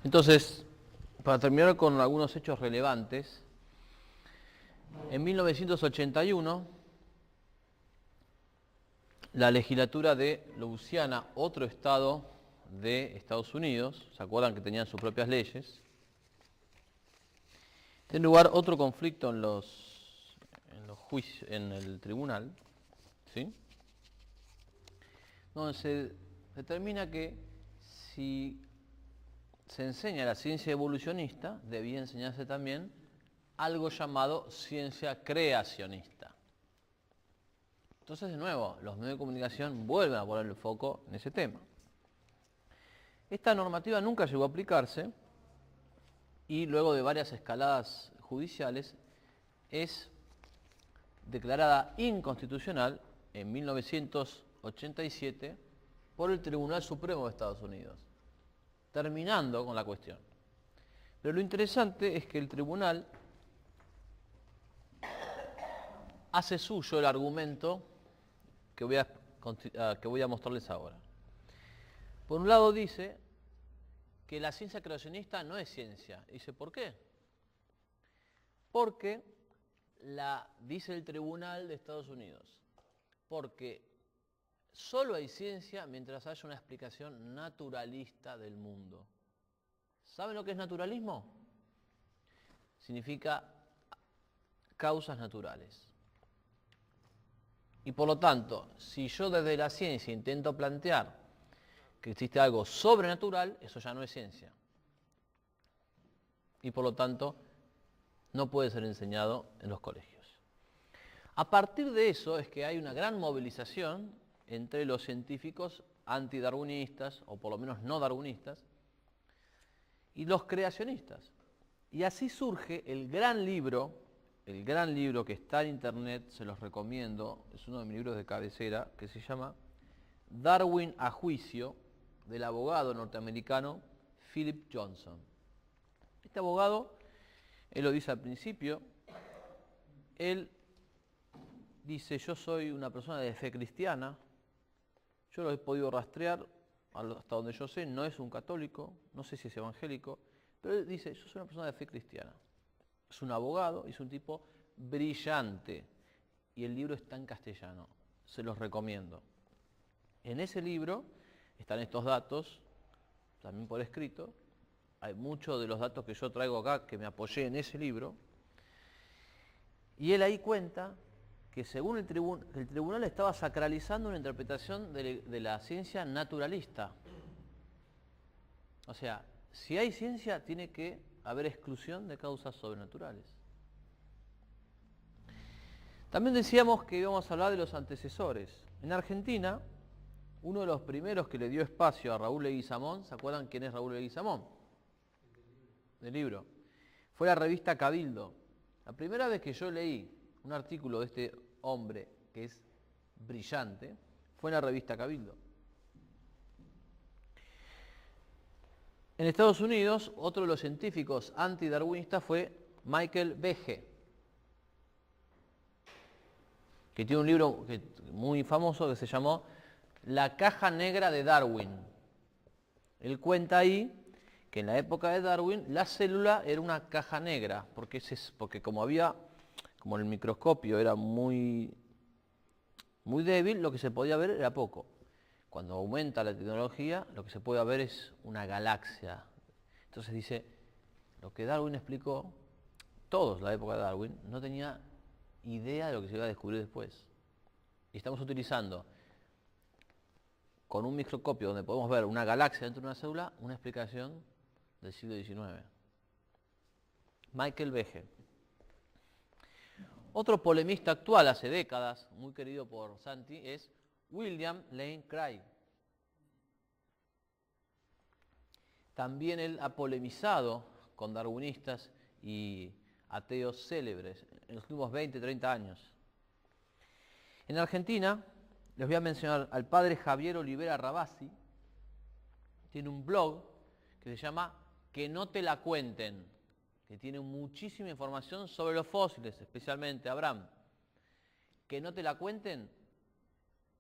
Entonces, para terminar con algunos hechos relevantes, en 1981, la legislatura de Luisiana, otro estado de Estados Unidos, ¿se acuerdan que tenían sus propias leyes? Tiene lugar otro conflicto en los juicios, en el tribunal, ¿sí? Donde se determina que si se enseña la ciencia evolucionista, debía enseñarse también algo llamado ciencia creacionista. Entonces, de nuevo, los medios de comunicación vuelven a poner el foco en ese tema. Esta normativa nunca llegó a aplicarse y luego de varias escaladas judiciales es declarada inconstitucional en 1987 por el Tribunal Supremo de Estados Unidos, terminando con la cuestión. Pero lo interesante es que el tribunal hace suyo el argumento que voy a mostrarles ahora. Por un lado dice que la ciencia creacionista no es ciencia. Dice, ¿por qué? Porque dice el Tribunal de Estados Unidos, porque solo hay ciencia mientras haya una explicación naturalista del mundo. ¿Saben lo que es naturalismo? Significa causas naturales. Y por lo tanto, si yo desde la ciencia intento plantear que existe algo sobrenatural, eso ya no es ciencia. Y por lo tanto, no puede ser enseñado en los colegios. A partir de eso es que hay una gran movilización entre los científicos antidarwinistas, o por lo menos no darwinistas, y los creacionistas. Y así surge el gran libro que está en internet, se los recomiendo, es uno de mis libros de cabecera, que se llama Darwin a juicio, del abogado norteamericano Philip Johnson. Este abogado, él lo dice al principio, él dice, yo soy una persona de fe cristiana, yo lo he podido rastrear hasta donde yo sé, no es un católico, no sé si es evangélico, pero él dice, yo soy una persona de fe cristiana. Es un abogado, es un tipo brillante, y el libro está en castellano, se los recomiendo. En ese libro están estos datos, también por escrito, hay muchos de los datos que yo traigo acá que me apoyé en ese libro, y él ahí cuenta que según el tribunal estaba sacralizando una interpretación de la ciencia naturalista. O sea, si hay ciencia, tiene que haber exclusión de causas sobrenaturales. También decíamos que íbamos a hablar de los antecesores. En Argentina, uno de los primeros que le dio espacio a Raúl Leguizamón, ¿se acuerdan quién es Raúl Leguizamón? Del libro. Fue la revista Cabildo. La primera vez que yo leí un artículo de este hombre, que es brillante, fue en la revista Cabildo. En Estados Unidos, otro de los científicos antidarwinistas fue Michael Behe, que tiene un libro muy famoso que se llamó La caja negra de Darwin. Él cuenta ahí que en la época de Darwin la célula era una caja negra, porque como el microscopio era muy débil, lo que se podía ver era poco. Cuando aumenta la tecnología, lo que se puede ver es una galaxia. Entonces dice, lo que Darwin explicó, todos la época de Darwin, no tenía idea de lo que se iba a descubrir después. Y estamos utilizando, con un microscopio donde podemos ver una galaxia dentro de una célula, una explicación del siglo XIX. Michael Behe. Otro polemista actual hace décadas, muy querido por Santi, es William Lane Craig. También él ha polemizado con darwinistas y ateos célebres en los últimos 20, 30 años. En Argentina, les voy a mencionar al padre Javier Olivera Rabasi, tiene un blog que se llama Que no te la cuenten, que tiene muchísima información sobre los fósiles, especialmente Abraham. Que no te la cuenten,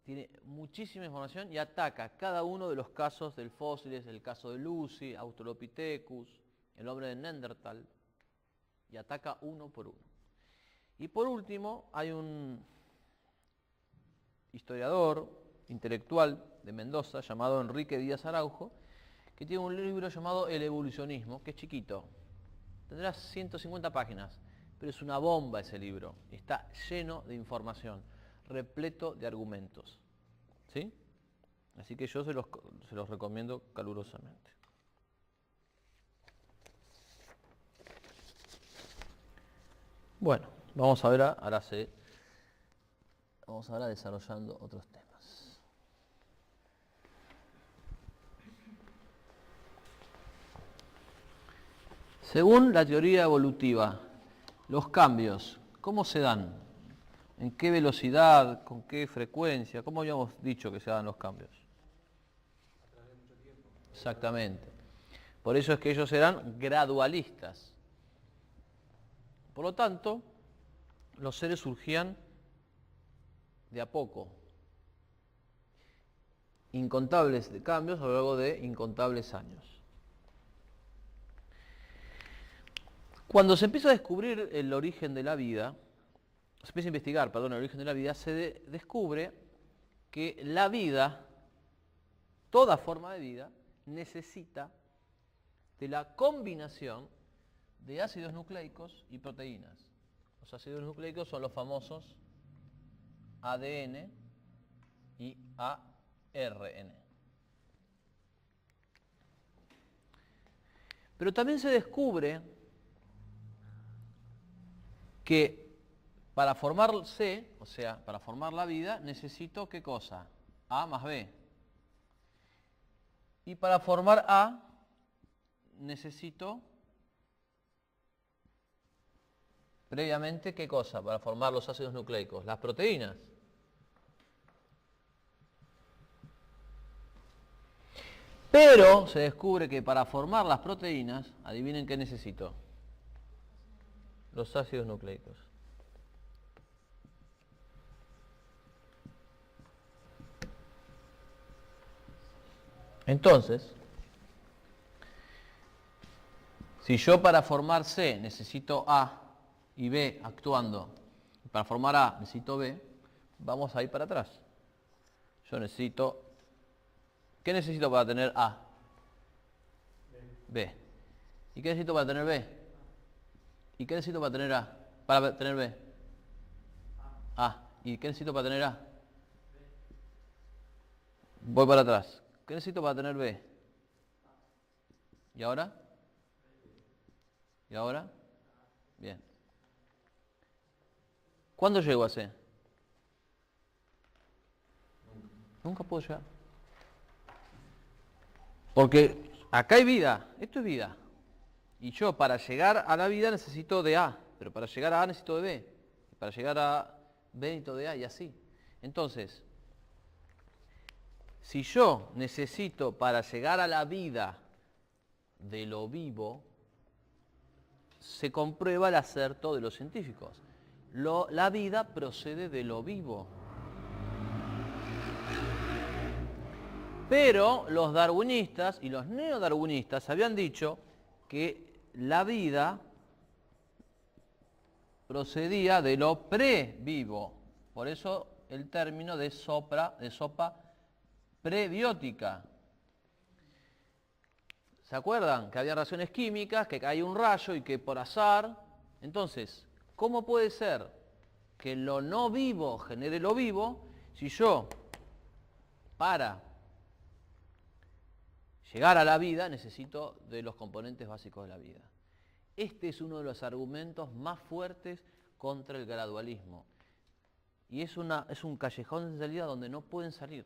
tiene muchísima información y ataca cada uno de los casos del fósiles, el caso de Lucy, Australopithecus, el hombre de Neandertal, y ataca uno por uno. Y por último, hay un historiador intelectual de Mendoza llamado Enrique Díaz Araujo, que tiene un libro llamado El evolucionismo, que es chiquito, tendrá 150 páginas, pero es una bomba ese libro, está lleno de información, repleto de argumentos, ¿sí? Así que yo se los recomiendo calurosamente. Bueno, vamos a ver vamos ahora desarrollando otros temas. Según la teoría evolutiva, los cambios, ¿cómo se dan? ¿En qué velocidad? ¿Con qué frecuencia? ¿Cómo habíamos dicho que se dan los cambios? A través de mucho tiempo. Exactamente. Por eso es que ellos eran gradualistas. Por lo tanto, los seres surgían de a poco. Incontables de cambios a lo largo de incontables años. Cuando se empieza a descubrir el origen de la vida, se empieza a investigar, perdón, el origen de la vida, se descubre que la vida, toda forma de vida, necesita de la combinación de ácidos nucleicos y proteínas. Los ácidos nucleicos son los famosos ADN y ARN. Pero también se descubre que para formar C, o sea, para formar la vida, necesito ¿qué cosa? A más B. Y para formar A, necesito previamente ¿qué cosa? Para formar los ácidos nucleicos, las proteínas. Pero se descubre que para formar las proteínas, adivinen qué necesito. Los ácidos nucleicos. Entonces, si yo para formar C necesito A y B actuando, y para formar A necesito B, vamos a ir para atrás. Yo necesito... ¿Qué necesito para tener A? B. ¿Y qué necesito para tener B? ¿Y qué necesito para tener A? Para tener B. A. ¿Y qué necesito para tener A? Voy para atrás. ¿Qué necesito para tener B? ¿Y ahora? ¿Y ahora? Bien. ¿Cuándo llego a C? Nunca puedo llegar. Porque acá hay vida, esto es vida. Y yo para llegar a la vida necesito de A, pero para llegar a A necesito de B. Y para llegar a B necesito de A y así. Entonces, si yo necesito para llegar a la vida de lo vivo, se comprueba el acerto de los científicos. La vida procede de lo vivo. Pero los darwinistas y los neodarwinistas habían dicho que la vida procedía de lo previvo. Por eso el término de sopa prebiótica. ¿Se acuerdan? Que había reacciones químicas, que cae un rayo y que por azar. Entonces, ¿cómo puede ser que lo no vivo genere lo vivo si yo, para llegar a la vida, necesito de los componentes básicos de la vida? Este es uno de los argumentos más fuertes contra el gradualismo. Y es un callejón de salida donde no pueden salir.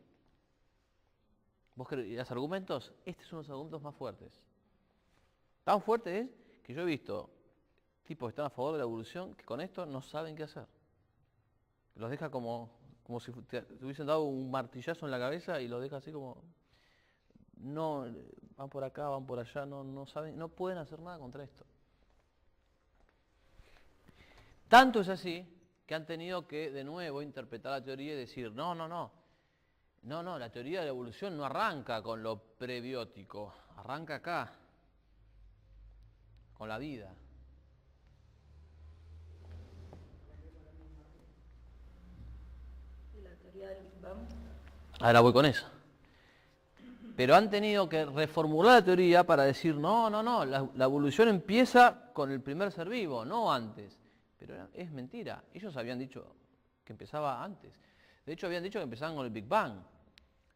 ¿Vos querés los argumentos? Este es uno de los argumentos más fuertes. Tan fuerte es que yo he visto tipos que están a favor de la evolución que con esto no saben qué hacer. Los deja como si te hubiesen dado un martillazo en la cabeza y los deja así como... No, van por acá, van por allá, no saben, no pueden hacer nada contra esto. Tanto es así que han tenido que de nuevo interpretar la teoría y decir, no, No, la teoría de la evolución no arranca con lo prebiótico, arranca acá, con la vida. ¿Y la teoría del Big Bang? Ahora voy con eso. Pero han tenido que reformular la teoría para decir, no, la evolución empieza con el primer ser vivo, no antes. Pero es mentira, ellos habían dicho que empezaba antes. De hecho, habían dicho que empezaban con el Big Bang.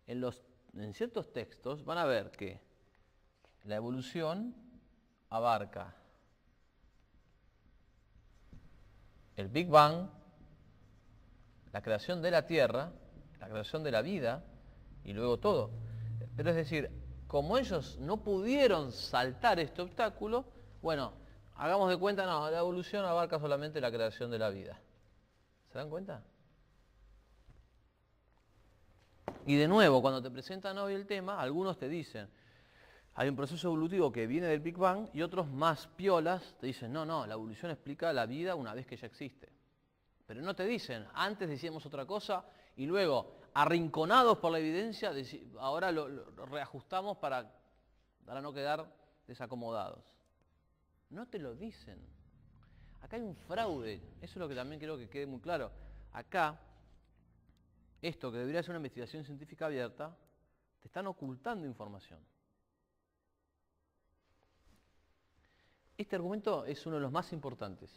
En ciertos textos van a ver que la evolución abarca el Big Bang, la creación de la Tierra, la creación de la vida y luego todo. Pero es decir, como ellos no pudieron saltar este obstáculo, bueno, hagamos de cuenta, no, la evolución abarca solamente la creación de la vida. ¿Se dan cuenta? Y de nuevo, cuando te presentan hoy el tema, algunos te dicen, hay un proceso evolutivo que viene del Big Bang y otros más piolas te dicen, no, la evolución explica la vida una vez que ya existe. Pero no te dicen, antes decíamos otra cosa y luego, arrinconados por la evidencia, ahora lo reajustamos para no quedar desacomodados. No te lo dicen. Acá hay un fraude, eso es lo que también quiero que quede muy claro. Acá, esto que debería ser una investigación científica abierta, te están ocultando información. Este argumento es uno de los más importantes.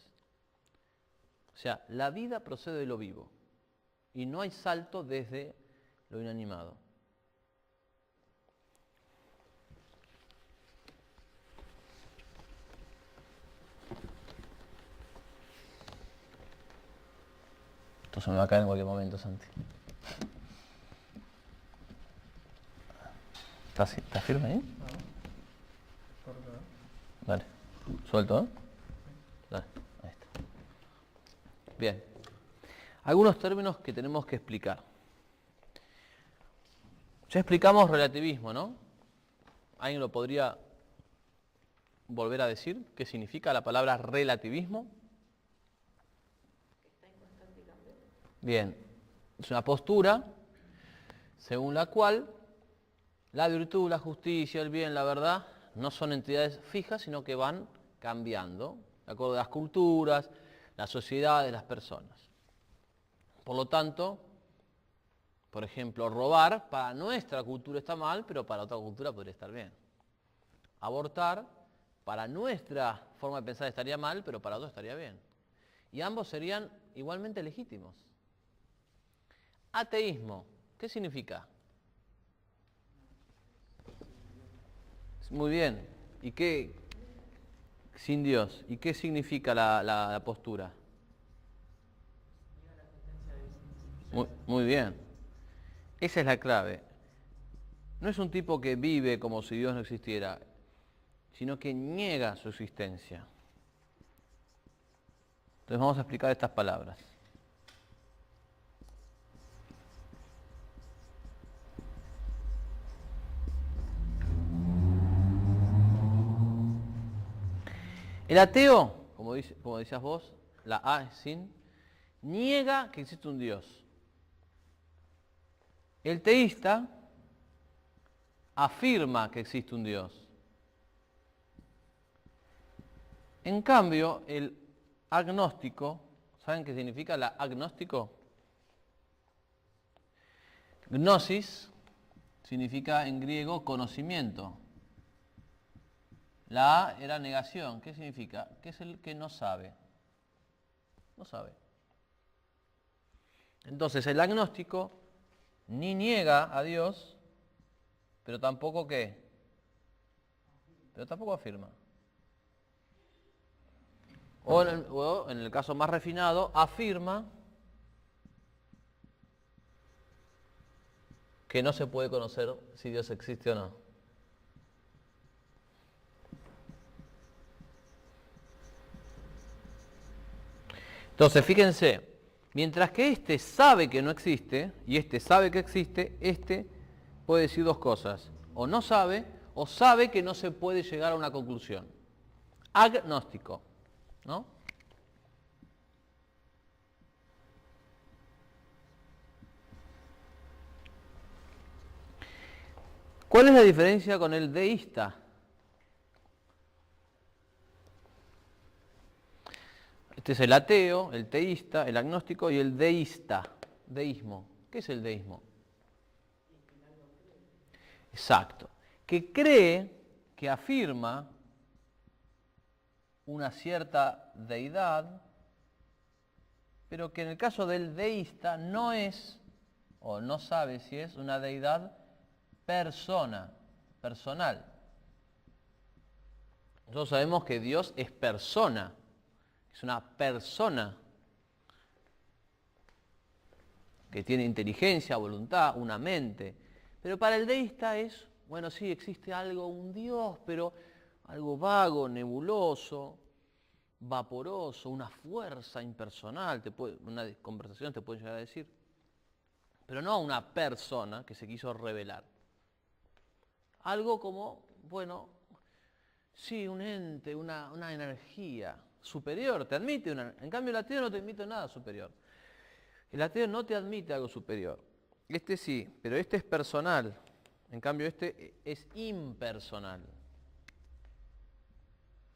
O sea, la vida procede de lo vivo y no hay salto desde lo inanimado. Esto se me va a caer en cualquier momento, Santi. ¿Estás firme ahí? Dale. Suelto, ¿eh? Dale, ahí está. Bien. Algunos términos que tenemos que explicar. Ya explicamos relativismo, ¿no? ¿Alguien lo podría volver a decir? ¿Qué significa la palabra relativismo? Está en constante cambio. Bien. Es una postura según la cual la virtud, la justicia, el bien, la verdad, no son entidades fijas, sino que van cambiando, de acuerdo a las culturas, las sociedades, las personas. Por lo tanto, por ejemplo, robar para nuestra cultura está mal, pero para otra cultura podría estar bien. Abortar para nuestra forma de pensar estaría mal, pero para otros estaría bien. Y ambos serían igualmente legítimos. Ateísmo, ¿qué significa? Muy bien. ¿Y qué? Sin Dios. ¿Y qué significa la postura? Muy bien. Esa es la clave. No es un tipo que vive como si Dios no existiera, sino que niega su existencia. Entonces vamos a explicar estas palabras. El ateo, como decías vos, la A es sin, niega que existe un Dios. El teísta afirma que existe un Dios. En cambio, el agnóstico, ¿saben qué significa agnóstico? Gnosis significa en griego conocimiento. La A era negación. ¿Qué significa? Que es el que no sabe. No sabe. Entonces el agnóstico ni niega a Dios, pero tampoco ¿qué? Pero tampoco afirma. O en el caso más refinado, afirma que no se puede conocer si Dios existe o no. Entonces, fíjense, mientras que este sabe que no existe y este sabe que existe, este puede decir dos cosas. O no sabe, o sabe que no se puede llegar a una conclusión. Agnóstico, ¿no? ¿Cuál es la diferencia con el deísta? Este es el ateo, el teísta, el agnóstico y el deísta, deísmo. ¿Qué es el deísmo? Exacto. Que cree, que afirma una cierta deidad, pero que en el caso del deísta no es, o no sabe si es una deidad personal. Nosotros sabemos que Dios es persona, es una persona que tiene inteligencia, voluntad, una mente. Pero para el deísta es, bueno, sí, existe algo, un Dios, pero algo vago, nebuloso, vaporoso, una fuerza impersonal, una conversación te puede llegar a decir, pero no una persona que se quiso revelar. Algo como, bueno, sí, un ente, una energía superior, te admite en cambio el ateo no te admite nada superior. El ateo no te admite algo superior. Este sí, pero este es personal. En cambio este es impersonal.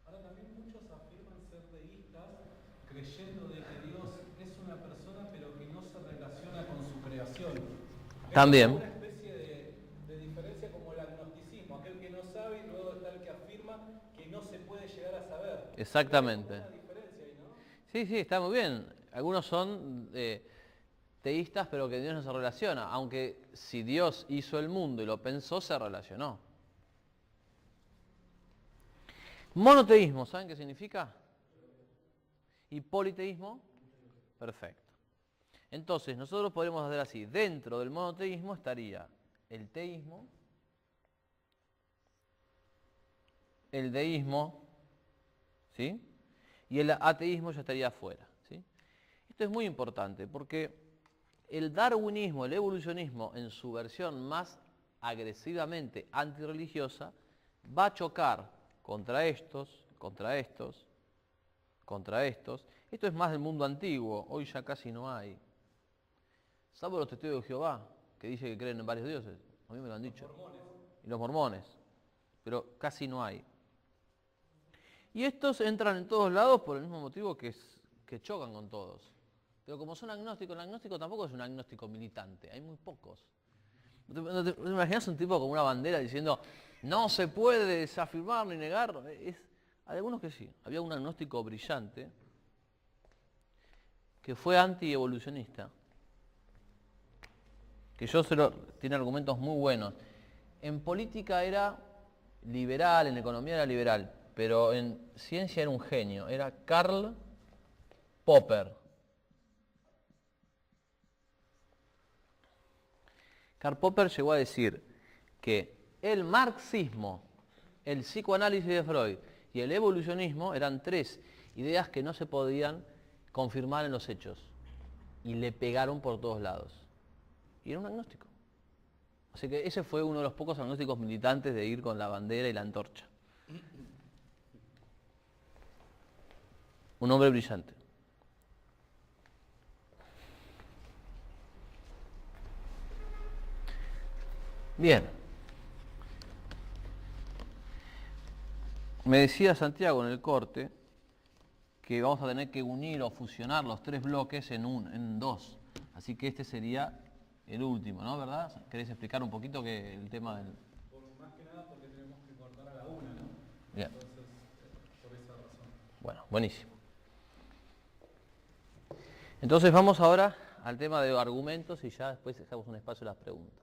Ahora también muchos afirman ser deístas creyendo de que Dios es una persona pero que no se relaciona con su creación. También. Es una especie de diferencia como el agnosticismo, aquel que no sabe y luego está el que afirma que no se puede llegar a saber. Exactamente. Hay una diferencia ahí, ¿no? Sí, está muy bien. Algunos son teístas, pero que Dios no se relaciona, aunque si Dios hizo el mundo y lo pensó, se relacionó. Monoteísmo, ¿saben qué significa? ¿Y politeísmo? Perfecto. Entonces, nosotros podemos hacer así. Dentro del monoteísmo estaría el teísmo, el deísmo, ¿sí? Y el ateísmo ya estaría afuera, ¿sí? Esto es muy importante porque el darwinismo, el evolucionismo, en su versión más agresivamente antirreligiosa, va a chocar contra estos, contra estos, contra estos. Esto es más del mundo antiguo, hoy ya casi no hay. Salvo los testigos de Jehová, que dice que creen en varios dioses, a mí me lo han dicho. Y los mormones, pero casi no hay. Y estos entran en todos lados por el mismo motivo que chocan con todos. Pero como son agnósticos, el agnóstico tampoco es un agnóstico militante, hay muy pocos. ¿No te imaginas un tipo con una bandera diciendo no se puede desafirmar ni negar? Hay algunos que sí. Había un agnóstico brillante que fue anti-evolucionista, que tiene argumentos muy buenos. En política era liberal, en economía era liberal, pero en ciencia era un genio. Era Karl Popper. Karl Popper llegó a decir que el marxismo, el psicoanálisis de Freud y el evolucionismo eran tres ideas que no se podían confirmar en los hechos. Y le pegaron por todos lados. Y era un agnóstico. Así que ese fue uno de los pocos agnósticos militantes de ir con la bandera y la antorcha. Un hombre brillante. Bien. Me decía Santiago en el corte que vamos a tener que unir o fusionar los tres bloques en dos. Así que este sería el último, ¿no? ¿Verdad? ¿Querés explicar un poquito el tema del...? Más que nada porque tenemos que cortar a la una, ¿no? Bien. Entonces, por esa razón. Bueno, buenísimo. Entonces vamos ahora al tema de argumentos y ya después dejamos un espacio a las preguntas.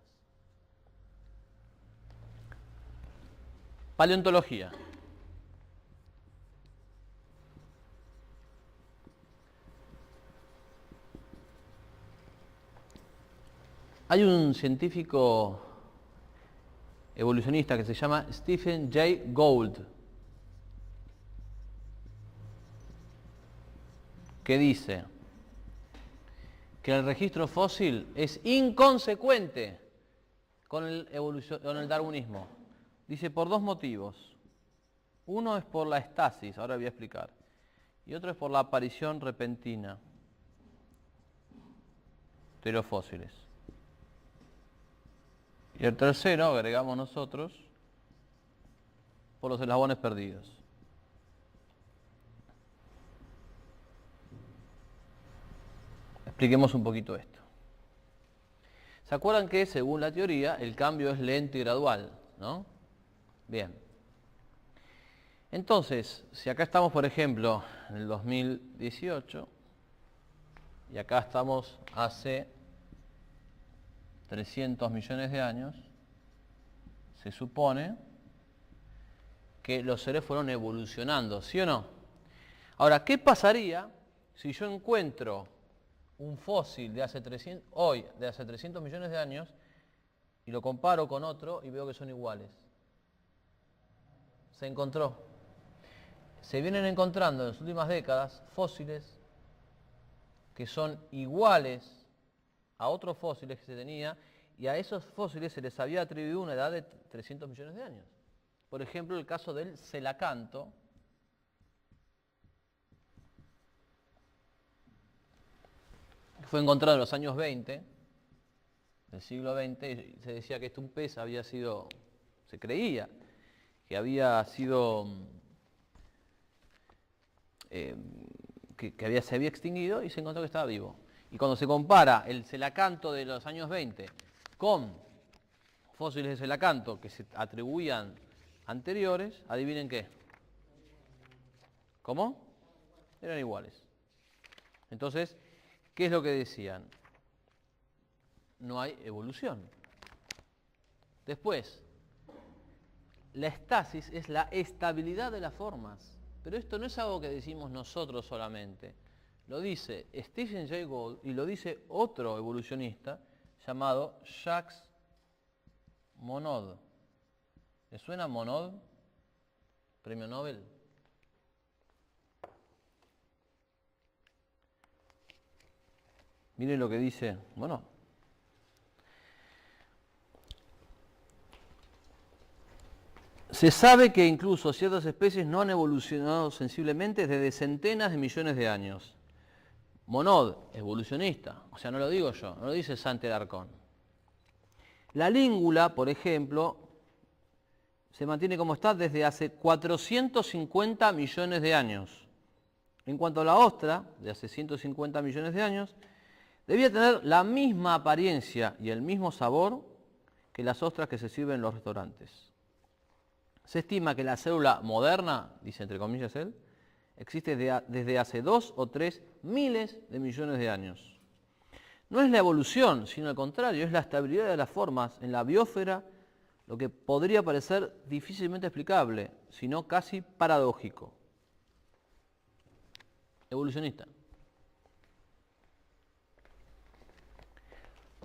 Paleontología. Hay un científico evolucionista que se llama Stephen Jay Gould, que dice que el registro fósil es inconsecuente con el darwinismo. Dice por dos motivos. Uno es por la estasis, ahora voy a explicar, y otro es por la aparición repentina de los fósiles. Y el tercero, agregamos nosotros, por los eslabones perdidos. Expliquemos un poquito esto. ¿Se acuerdan que, según la teoría, el cambio es lento y gradual, ¿no? Bien. Entonces, si acá estamos, por ejemplo, en el 2018, y acá estamos hace 300 millones de años, se supone que los seres fueron evolucionando, ¿sí o no? Ahora, ¿qué pasaría si yo encuentro un fósil de hace 300 millones de años, y lo comparo con otro y veo que son iguales? Se encontró. Se vienen encontrando en las últimas décadas fósiles que son iguales a otros fósiles que se tenía, y a esos fósiles se les había atribuido una edad de 300 millones de años. Por ejemplo, el caso del celacanto, que fue encontrado en los años 20 del siglo XX, y se decía que un pez había sido, se creía que había sido, se había extinguido, y se encontró que estaba vivo. Y cuando se compara el celacanto de los años 20 con fósiles de celacanto que se atribuían anteriores, adivinen qué. ¿Cómo? Eran iguales. Entonces, ¿qué es lo que decían? No hay evolución. Después, la estasis es la estabilidad de las formas. Pero esto no es algo que decimos nosotros solamente. Lo dice Stephen Jay Gould y lo dice otro evolucionista llamado Jacques Monod. ¿Le suena Monod? Premio Nobel. Miren lo que dice Monod. Se sabe que incluso ciertas especies no han evolucionado sensiblemente desde centenas de millones de años. Monod, evolucionista, o sea, no lo digo yo, no lo dice Sante Larcón. La língula, por ejemplo, se mantiene como está desde hace 450 millones de años. En cuanto a la ostra, de hace 150 millones de años, debía tener la misma apariencia y el mismo sabor que las ostras que se sirven en los restaurantes. Se estima que la célula moderna, dice entre comillas él, existe desde hace 2 o 3 miles de millones de años. No es la evolución, sino al contrario, es la estabilidad de las formas en la biosfera, lo que podría parecer difícilmente explicable, sino casi paradójico. Evolucionista.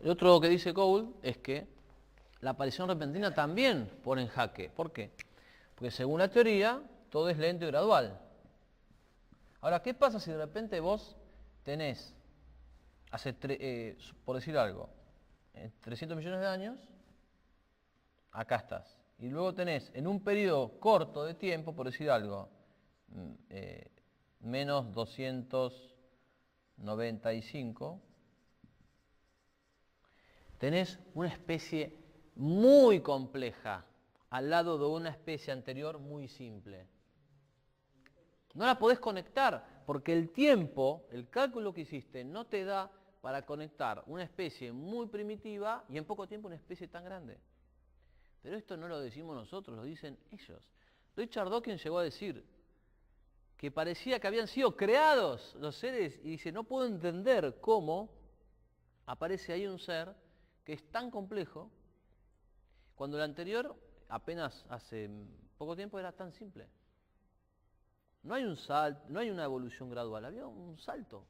El otro que dice Gould es que la aparición repentina también pone en jaque. ¿Por qué? Porque según la teoría, todo es lento y gradual. Ahora, ¿qué pasa si de repente vos tenés, por decir algo, 300 millones de años, acá estás, y luego tenés en un periodo corto de tiempo, por decir algo, menos 295, tenés una especie muy compleja al lado de una especie anterior muy simple. No la podés conectar porque el tiempo, el cálculo que hiciste, no te da para conectar una especie muy primitiva y en poco tiempo una especie tan grande. Pero esto no lo decimos nosotros, lo dicen ellos. Richard Dawkins llegó a decir que parecía que habían sido creados los seres y dice, no puedo entender cómo aparece ahí un ser que es tan complejo cuando el anterior apenas hace poco tiempo era tan simple. No hay un salto, no hay una evolución gradual, había un salto.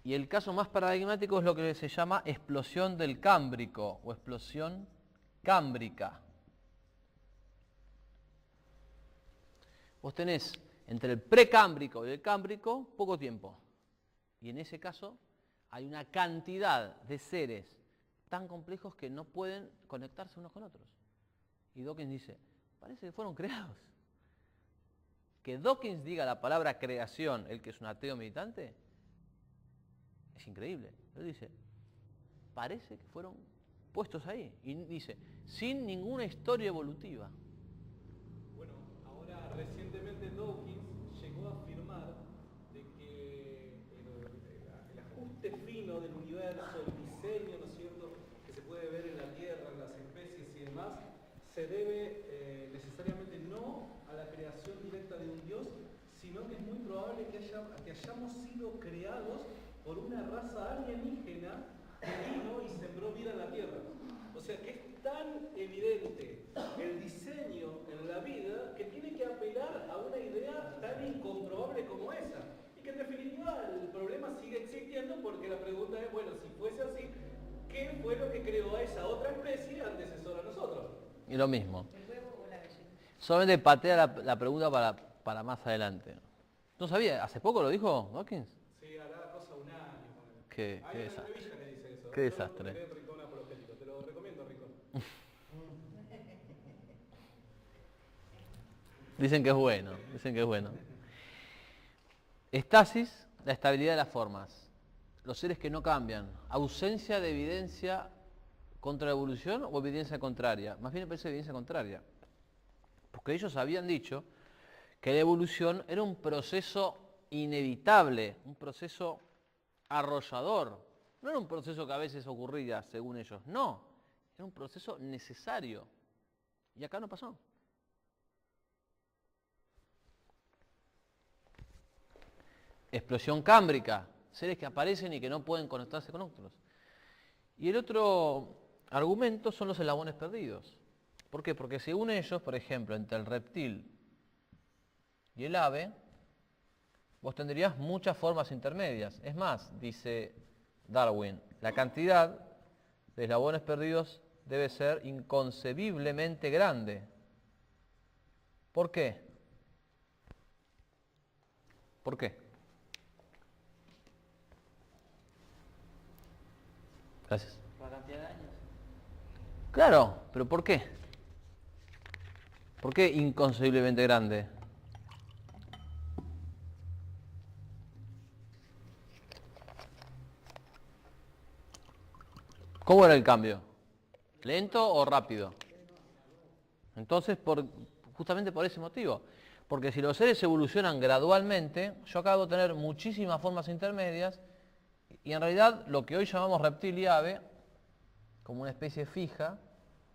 Y el caso más paradigmático es lo que se llama explosión del Cámbrico o explosión cámbrica. Vos tenés entre el precámbrico y el cámbrico poco tiempo. Y en ese caso hay una cantidad de seres tan complejos que no pueden conectarse unos con otros. Y Dawkins dice, parece que fueron creados. Que Dawkins diga la palabra creación, el que es un ateo militante, es increíble. Él dice, parece que fueron puestos ahí. Y dice, sin ninguna historia evolutiva. Bueno, ahora recientemente Dawkins llegó a afirmar de que el ajuste fino del universo, el diseño, ¿no es cierto?, que se puede ver en la Tierra, en las especies y demás, se debe necesariamente no a la creación directa de un Dios, sino que es muy probable que hayamos sido creados por una raza alienígena que vino y sembró vida en la Tierra. O sea que es tan evidente el diseño en la vida que tiene que apelar a una idea tan incomprobable como esa. Y que en definitiva el problema sigue existiendo porque la pregunta es, bueno, si fuese así, ¿qué fue lo que creó a esa otra especie antecesora a nosotros? Y lo mismo. ¿El huevo o la gallina? Solamente patea la pregunta para más adelante. ¿No sabía? ¿Hace poco lo dijo Dawkins? Sí, hará cosa un año. Qué Hay una desastre. entrevista que dice eso. Qué desastre. Yo lo encontré en Rincón Apologético. Te lo recomiendo, Rincón. Dicen que es bueno, dicen que es bueno. Estasis, la estabilidad de las formas. Los seres que no cambian. Ausencia de evidencia contra la evolución o evidencia contraria. Más bien me parece evidencia contraria. Porque ellos habían dicho que la evolución era un proceso inevitable, un proceso arrollador. No era un proceso que a veces ocurría, según ellos. No, era un proceso necesario. Y acá no pasó. Explosión cámbrica, seres que aparecen y que no pueden conectarse con otros. Y el otro argumento son los eslabones perdidos. ¿Por qué? Porque según ellos, por ejemplo, entre el reptil y el ave, vos tendrías muchas formas intermedias. Es más, dice Darwin, la cantidad de eslabones perdidos debe ser inconcebiblemente grande. ¿Por qué? ¿Por qué? Gracias. Por la cantidad de años. Claro, pero ¿por qué? ¿Por qué inconcebiblemente grande? ¿Cómo era el cambio? ¿Lento o rápido? Entonces, justamente por ese motivo. Porque si los seres evolucionan gradualmente, yo acabo de tener muchísimas formas intermedias y en realidad lo que hoy llamamos reptil y ave, como una especie fija,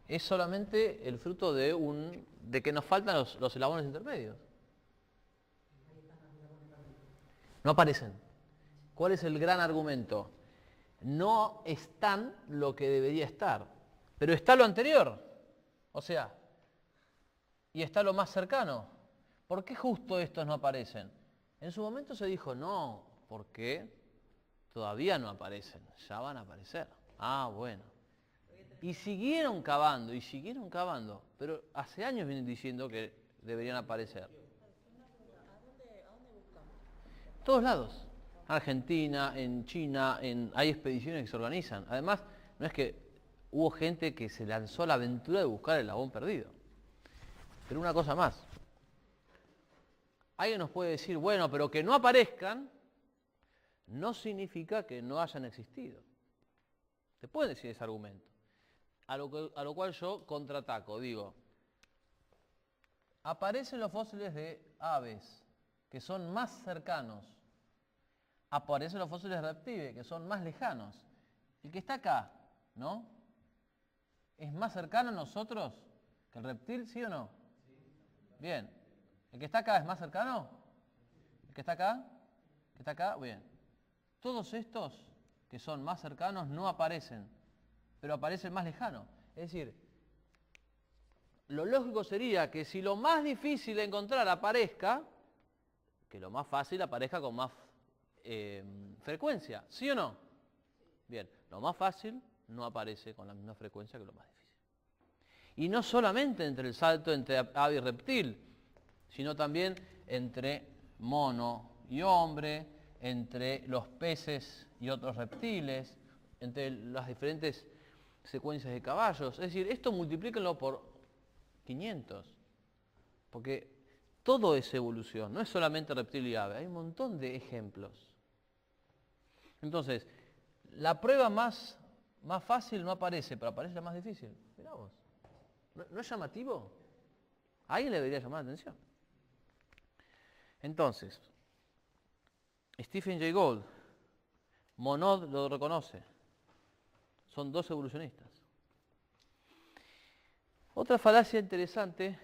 es solamente el fruto de que nos faltan los eslabones intermedios. No aparecen. ¿Cuál es el gran argumento? No están lo que debería estar, pero está lo anterior. O sea, y está lo más cercano. ¿Por qué justo estos no aparecen? En su momento se dijo, no, porque todavía no aparecen, ya van a aparecer. Ah, bueno. Y siguieron cavando, pero hace años vienen diciendo que deberían aparecer. ¿A dónde buscamos? Todos lados. Argentina, en China, hay expediciones que se organizan. Además, no es que hubo gente que se lanzó a la aventura de buscar el eslabón perdido. Pero una cosa más. Alguien nos puede decir, bueno, pero que no aparezcan no significa que no hayan existido. Te pueden decir ese argumento. A lo cual yo contraataco, digo, aparecen los fósiles de aves, que son más cercanos. Aparecen los fósiles de reptiles, que son más lejanos. El que está acá, ¿no? ¿Es más cercano a nosotros que el reptil, sí o no? Bien. ¿El que está acá es más cercano? ¿El que está acá? ¿El que está acá? Bien. Todos estos que son más cercanos no aparecen, pero aparecen más lejanos. Es decir, lo lógico sería que si lo más difícil de encontrar aparezca, que lo más fácil aparezca con más frecuencia, ¿sí o no? Bien, lo más fácil no aparece con la misma frecuencia que lo más difícil. Y no solamente entre el salto entre ave y reptil, sino también entre mono y hombre, entre los peces y otros reptiles, entre las diferentes secuencias de caballos. Es decir, esto multiplíquenlo por 500, porque todo es evolución, no es solamente reptil y ave, hay un montón de ejemplos. Entonces, la prueba más más fácil no aparece, pero aparece la más difícil. Mirá vos. ¿No es llamativo? A alguien le debería llamar la atención. Entonces, Stephen Jay Gould, Monod lo reconoce. Son dos evolucionistas. Otra falacia interesante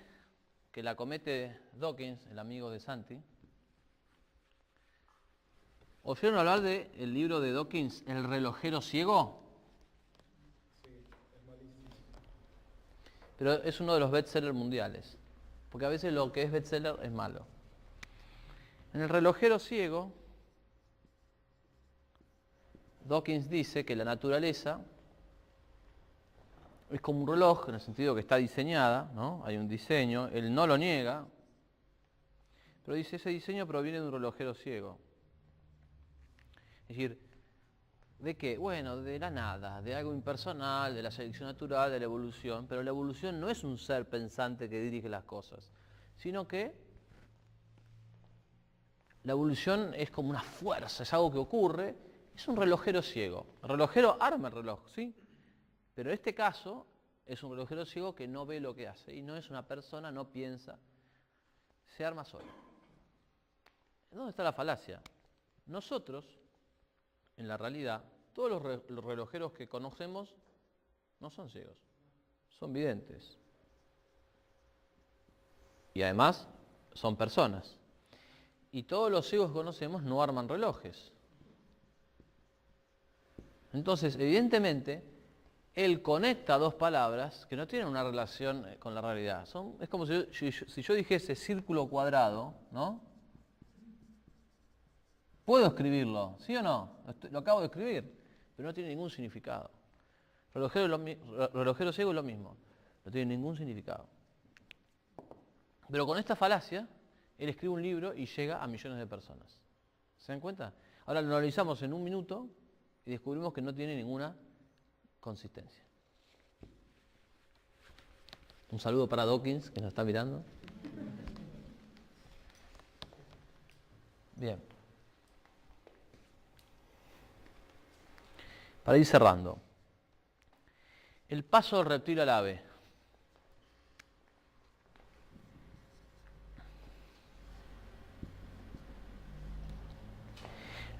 que la comete Dawkins, el amigo de Santi. ¿Oyeron hablar del libro de Dawkins, El relojero ciego? Sí, es malísimo. Pero es uno de los bestsellers mundiales, porque a veces lo que es bestseller es malo. En El relojero ciego, Dawkins dice que la naturaleza es como un reloj, en el sentido que está diseñada, ¿no? Hay un diseño, él no lo niega, pero dice ese diseño proviene de un relojero ciego. Es decir, ¿de qué? Bueno, de la nada, de algo impersonal, de la selección natural, de la evolución, pero la evolución no es un ser pensante que dirige las cosas, sino que la evolución es como una fuerza, es algo que ocurre, es un relojero ciego. El relojero arma el reloj, ¿sí? Pero en este caso es un relojero ciego que no ve lo que hace y no es una persona, no piensa, se arma solo. ¿Dónde está la falacia? Nosotros, en la realidad, todos los relojeros que conocemos no son ciegos, son videntes. Y además son personas. Y todos los ciegos que conocemos no arman relojes. Entonces, evidentemente, él conecta dos palabras que no tienen una relación con la realidad. Es como si yo dijese círculo cuadrado, ¿no? Puedo escribirlo, ¿sí o no? Lo acabo de escribir, pero no tiene ningún significado. Relojero ciego es lo mismo, no tiene ningún significado. Pero con esta falacia, él escribe un libro y llega a millones de personas. ¿Se dan cuenta? Ahora lo analizamos en un minuto y descubrimos que no tiene ninguna consistencia. Un saludo para Dawkins, que nos está mirando. Bien. Para ir cerrando. El paso del reptil al ave.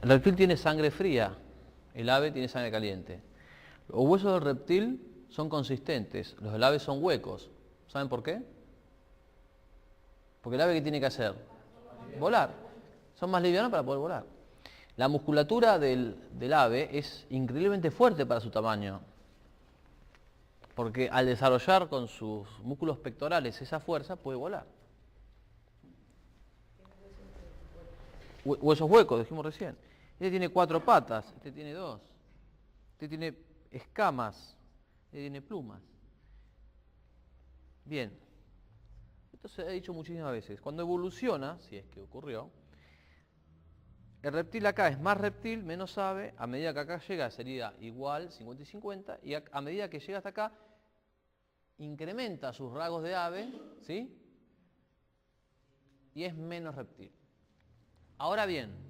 El reptil tiene sangre fría, el ave tiene sangre caliente. Los huesos del reptil son consistentes, los del ave son huecos. ¿Saben por qué? Porque el ave, ¿qué tiene que hacer? Volar. Son más livianos para poder volar. La musculatura del ave es increíblemente fuerte para su tamaño, porque al desarrollar con sus músculos pectorales esa fuerza puede volar. Huesos huecos, dijimos recién. Este tiene 4 patas, este tiene 2. Este tiene escamas, este tiene plumas. Bien, esto se ha dicho muchísimas veces. Cuando evoluciona, si es que ocurrió, el reptil acá es más reptil, menos ave. A medida que acá llega sería igual, 50 y 50. Y a medida que llega hasta acá, incrementa sus rasgos de ave, ¿sí? Y es menos reptil. Ahora bien,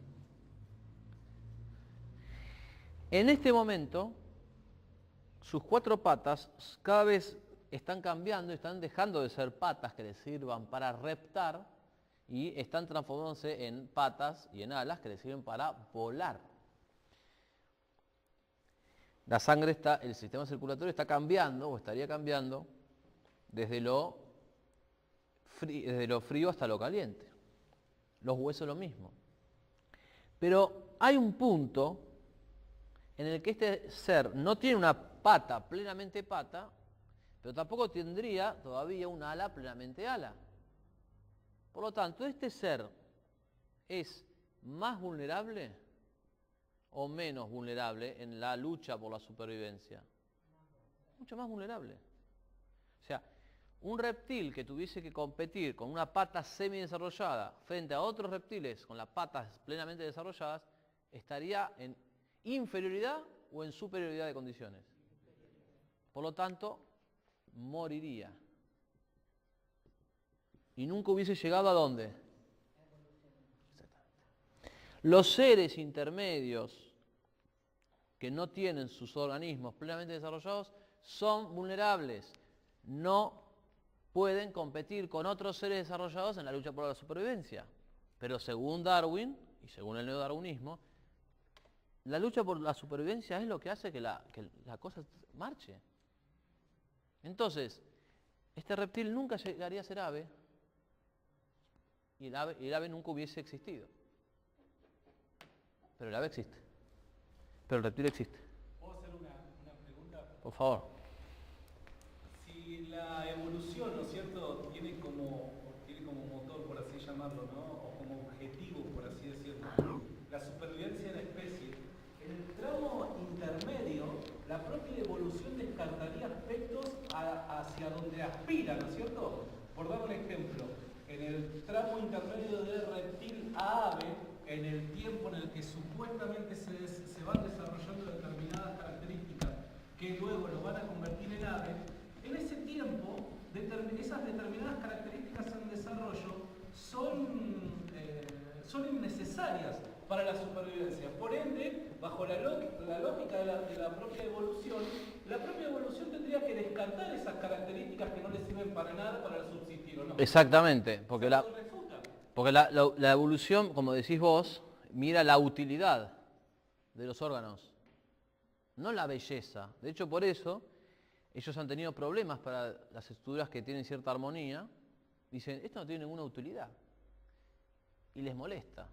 en este momento, sus 4 patas cada vez están cambiando, están dejando de ser patas que les sirvan para reptar y están transformándose en patas y en alas que les sirven para volar. La sangre el sistema circulatorio está cambiando o estaría cambiando desde lo frío hasta lo caliente. Los huesos lo mismo. Pero hay un punto en el que este ser no tiene una pata plenamente pata, pero tampoco tendría todavía un ala plenamente ala. Por lo tanto, este ser es más vulnerable o menos vulnerable en la lucha por la supervivencia. Mucho más vulnerable. O sea, un reptil que tuviese que competir con una pata semidesarrollada frente a otros reptiles con las patas plenamente desarrolladas, estaría en inferioridad o en superioridad de condiciones. Por lo tanto, moriría. Y nunca hubiese llegado ¿a dónde? Exactamente. Los seres intermedios que no tienen sus organismos plenamente desarrollados son vulnerables. No pueden competir con otros seres desarrollados en la lucha por la supervivencia. Pero según Darwin, y según el neodarwinismo, la lucha por la supervivencia es lo que hace que la cosa marche. Entonces, este reptil nunca llegaría a ser ave, y el ave nunca hubiese existido. Pero el ave existe. Pero el reptil existe. ¿Puedo hacer una pregunta? Por favor. Si la evolución, ¿no es cierto?, tiene como motor, por así llamarlo, ¿no?, o como objetivo, por así decirlo, la supervivencia de la especie, en el tramo intermedio, la propia evolución descartaría aspectos hacia donde aspira, ¿no es cierto? Por dar un ejemplo, en el tramo intermedio de reptil a ave, en el tiempo en el que supuestamente se van desarrollando determinadas características que luego lo van a convertir en ave, en ese tiempo esas determinadas características en desarrollo son innecesarias para la supervivencia. Por ende, bajo la lógica de la propia evolución tendría que descartar esas características que no le sirven para nada para subsistir, ¿o no? Exactamente, porque la evolución, como decís vos, mira la utilidad de los órganos, no la belleza. De hecho, por eso ellos han tenido problemas para las estructuras que tienen cierta armonía. Dicen, esto no tiene ninguna utilidad. Y les molesta.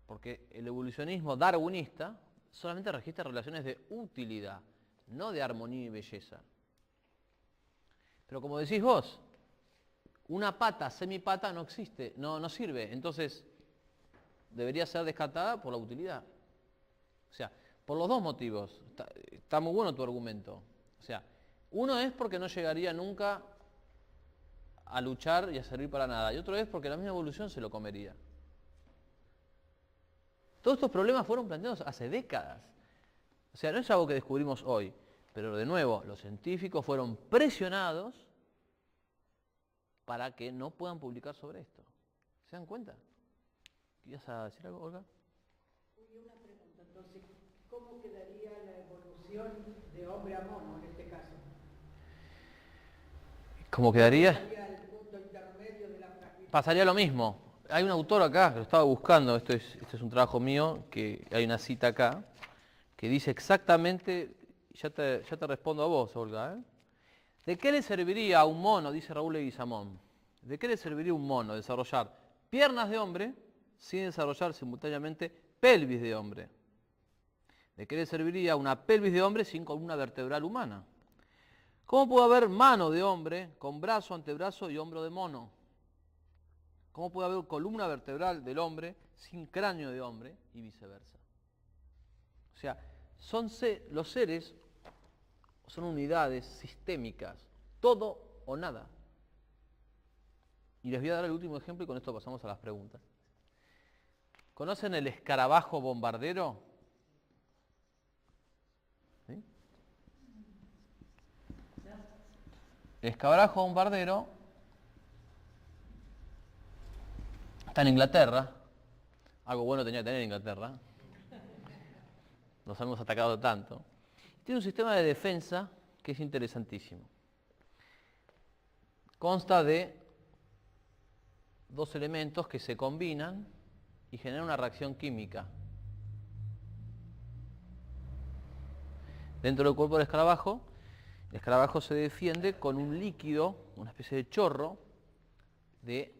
Porque el evolucionismo darwinista solamente registra relaciones de utilidad, no de armonía y belleza. Pero como decís vos, una pata semipata no existe, no sirve. Entonces, debería ser descartada por la utilidad. O sea, por los dos motivos. Está muy bueno tu argumento. O sea, uno es porque no llegaría nunca a luchar y a servir para nada. Y otro es porque la misma evolución se lo comería. Todos estos problemas fueron planteados hace décadas. O sea, no es algo que descubrimos hoy. Pero de nuevo, los científicos fueron presionados para que no puedan publicar sobre esto. ¿Se dan cuenta? ¿Querías decir algo, Olga? Una pregunta, entonces, ¿cómo quedaría la evolución de hombre a mono en este caso? ¿Cómo quedaría? El punto intermedio de la fragilidad. Pasaría lo mismo. Hay un autor acá, que lo estaba buscando, esto es un trabajo mío, que hay una cita acá, que dice exactamente, ya te respondo a vos, Olga, ¿eh? ¿De qué le serviría a un mono, dice Raúl Leguizamón, de qué le serviría a un mono desarrollar piernas de hombre sin desarrollar simultáneamente pelvis de hombre? ¿De qué le serviría una pelvis de hombre sin columna vertebral humana? ¿Cómo puede haber mano de hombre con brazo, antebrazo y hombro de mono? ¿Cómo puede haber columna vertebral del hombre sin cráneo de hombre y viceversa? O sea, los seres son unidades sistémicas, todo o nada. Y les voy a dar el último ejemplo y con esto pasamos a las preguntas. ¿Conocen el escarabajo bombardero? ¿Sí? El escarabajo bombardero está en Inglaterra. Algo bueno tenía que tener Inglaterra. Nos hemos atacado tanto. Tiene un sistema de defensa que es interesantísimo. Consta de dos elementos que se combinan y generan una reacción química. Dentro del cuerpo del escarabajo, el escarabajo se defiende con un líquido, una especie de chorro, de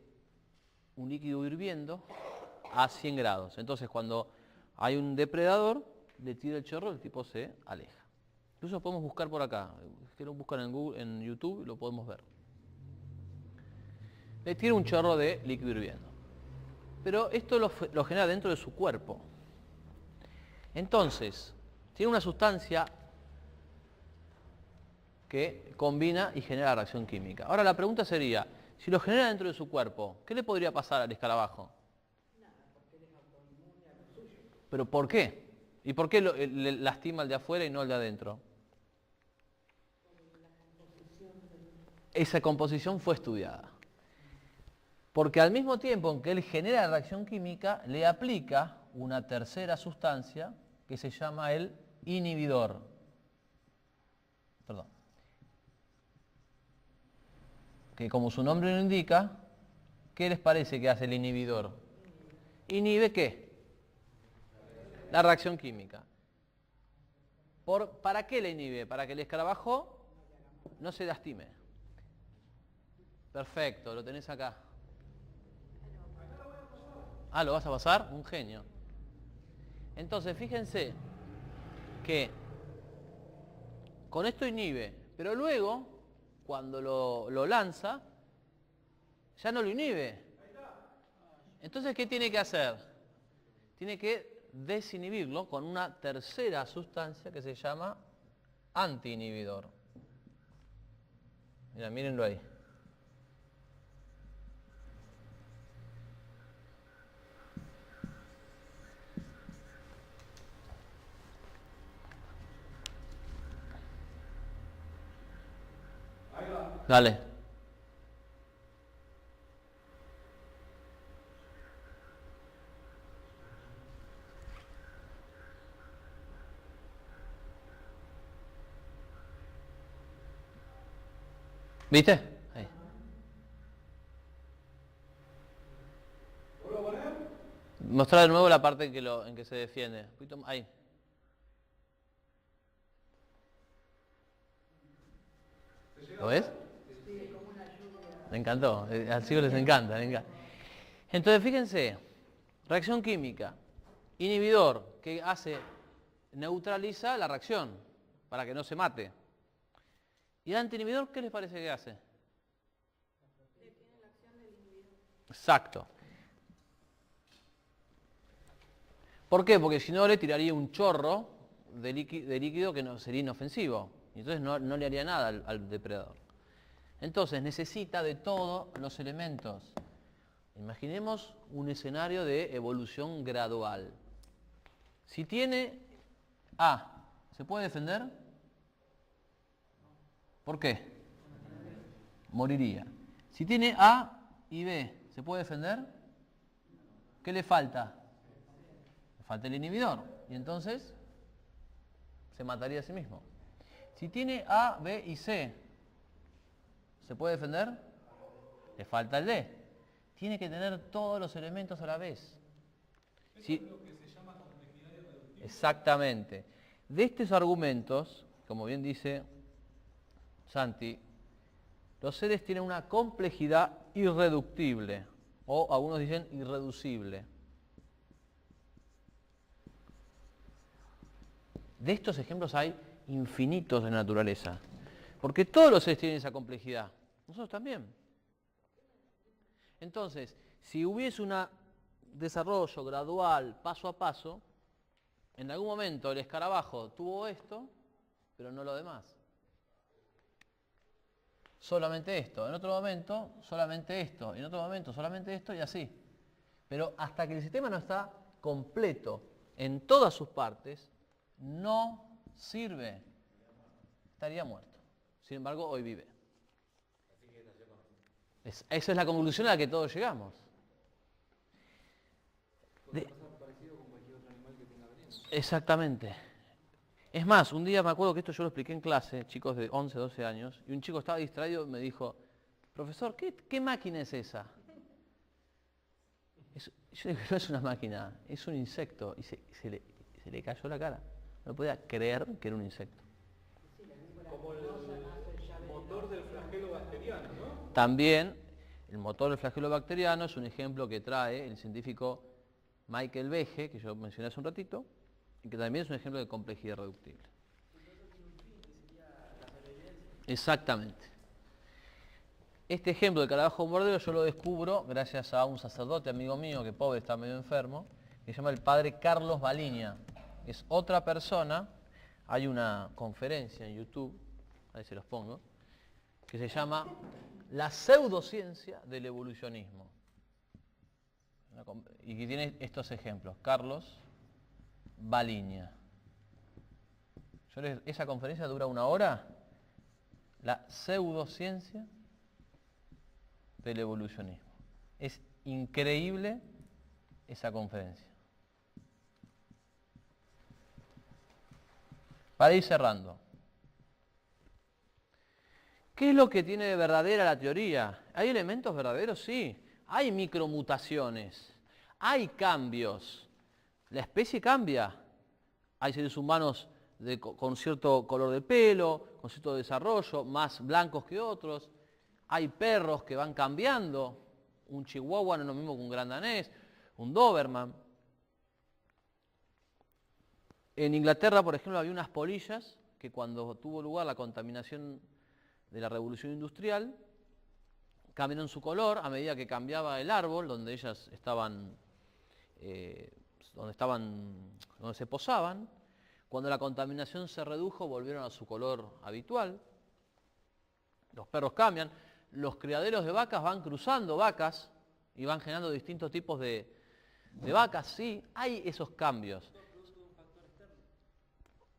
un líquido hirviendo a 100 grados. Entonces, cuando hay un depredador, le tira el chorro, el tipo se aleja. Incluso lo podemos buscar por acá. Si lo buscan en Google, en YouTube, lo podemos ver. Le tira un chorro de líquido hirviendo. Pero esto lo genera dentro de su cuerpo. Entonces, tiene una sustancia que combina y genera reacción química. Ahora la pregunta sería, si lo genera dentro de su cuerpo, ¿qué le podría pasar al escarabajo? Nada, porque él es autoinmune a lo suyo. ¿Pero por qué? ¿Y por qué le lastima al de afuera y no al de adentro? Esa composición fue estudiada. Porque al mismo tiempo en que él genera la reacción química, le aplica una tercera sustancia que se llama el inhibidor. Perdón. Que como su nombre lo indica, ¿qué les parece que hace el inhibidor? ¿Inhibe qué? La reacción química. ¿Para qué la inhibe? Para que el escarabajo no se lastime. Perfecto, lo tenés acá. Ah, ¿lo vas a pasar? Un genio. Entonces, fíjense que con esto inhibe, pero luego, cuando lo lanza, ya no lo inhibe. Entonces, ¿qué tiene que hacer? Tiene que desinhibirlo con una tercera sustancia que se llama antiinhibidor. Mira, mírenlo ahí. Dale. ¿Viste? Ahí. Mostrar de nuevo la parte en que se defiende. Un poquito más. Ahí. ¿Lo ves? Me encantó. A los chicos les encanta, Entonces, fíjense. Reacción química. Inhibidor, que neutraliza la reacción para que no se mate. ¿Y el antiinhibidor qué les parece que hace? Detiene la acción del inhibidor. Exacto. ¿Por qué? Porque si no le tiraría un chorro de líquido que no sería inofensivo. Y entonces no le haría nada al depredador. Entonces necesita de todos los elementos. Imaginemos un escenario de evolución gradual. Si tiene A, ¿se puede defender? ¿Por qué? Moriría. Si tiene A y B, ¿se puede defender? ¿Qué le falta? Le falta el inhibidor. Y entonces se mataría a sí mismo. Si tiene A, B y C, ¿se puede defender? Le falta el D. Tiene que tener todos los elementos a la vez. Eso es lo que se llama complejidad irreductible. Exactamente. De estos argumentos, como bien dice Santi, los seres tienen una complejidad irreductible, o algunos dicen irreducible. De estos ejemplos hay infinitos de naturaleza, porque todos los seres tienen esa complejidad, nosotros también. Entonces, si hubiese un desarrollo gradual, paso a paso, en algún momento el escarabajo tuvo esto, pero no lo demás. Solamente esto, en otro momento solamente esto, en otro momento solamente esto y así. Pero hasta que el sistema no está completo en todas sus partes, no sirve. Estaría muerto. Sin embargo, hoy vive. Esa es la conclusión a la que todos llegamos. Exactamente. Es más, un día me acuerdo que esto yo lo expliqué en clase, chicos de 11, 12 años, y un chico estaba distraído y me dijo, profesor, ¿qué máquina es esa? Yo digo, no es una máquina, es un insecto. Y se le cayó la cara. No podía creer que era un insecto. Como el motor del flagelo bacteriano, ¿no? También, el motor del flagelo bacteriano es un ejemplo que trae el científico Michael Behe, que yo mencioné hace un ratito, y que también es un ejemplo de complejidad reductible. Exactamente. Este ejemplo del escarabajo bombardero yo lo descubro gracias a un sacerdote amigo mío que pobre está medio enfermo, que se llama el padre Carlos Baliña. Es otra persona, hay una conferencia en YouTube, ahí se los pongo, que se llama La pseudociencia del evolucionismo. Y que tiene estos ejemplos, Carlos Baliña. Esa conferencia dura 1 hora, la pseudociencia del evolucionismo. Es increíble esa conferencia. Para ir cerrando. ¿Qué es lo que tiene de verdadera la teoría? ¿Hay elementos verdaderos? Sí. Hay micromutaciones. Hay cambios. La especie cambia. Hay seres humanos con cierto color de pelo, con cierto desarrollo, más blancos que otros. Hay perros que van cambiando. Un chihuahua no es lo mismo que un gran danés, un doberman. En Inglaterra, por ejemplo, había unas polillas que cuando tuvo lugar la contaminación de la revolución industrial, cambiaron su color a medida que cambiaba el árbol donde ellas estaban, donde se posaban. Cuando la contaminación se redujo, volvieron a su color habitual. Los perros cambian. Los criaderos de vacas van cruzando vacas y van generando distintos tipos de vacas. Sí, hay esos cambios.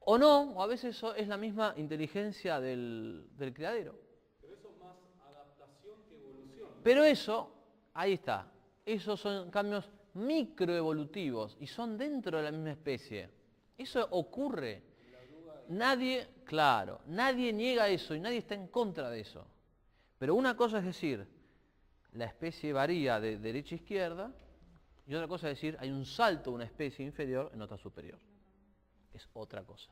O no, o a veces eso es la misma inteligencia del criadero. Pero eso es más adaptación que evolución. Pero eso, ahí está, esos son cambios microevolutivos y son dentro de la misma especie. Eso ocurre. Nadie, claro, nadie niega eso y nadie está en contra de eso. Pero una cosa es decir, la especie varía de derecha a izquierda, y otra cosa es decir, hay un salto de una especie inferior en otra superior. Es otra cosa.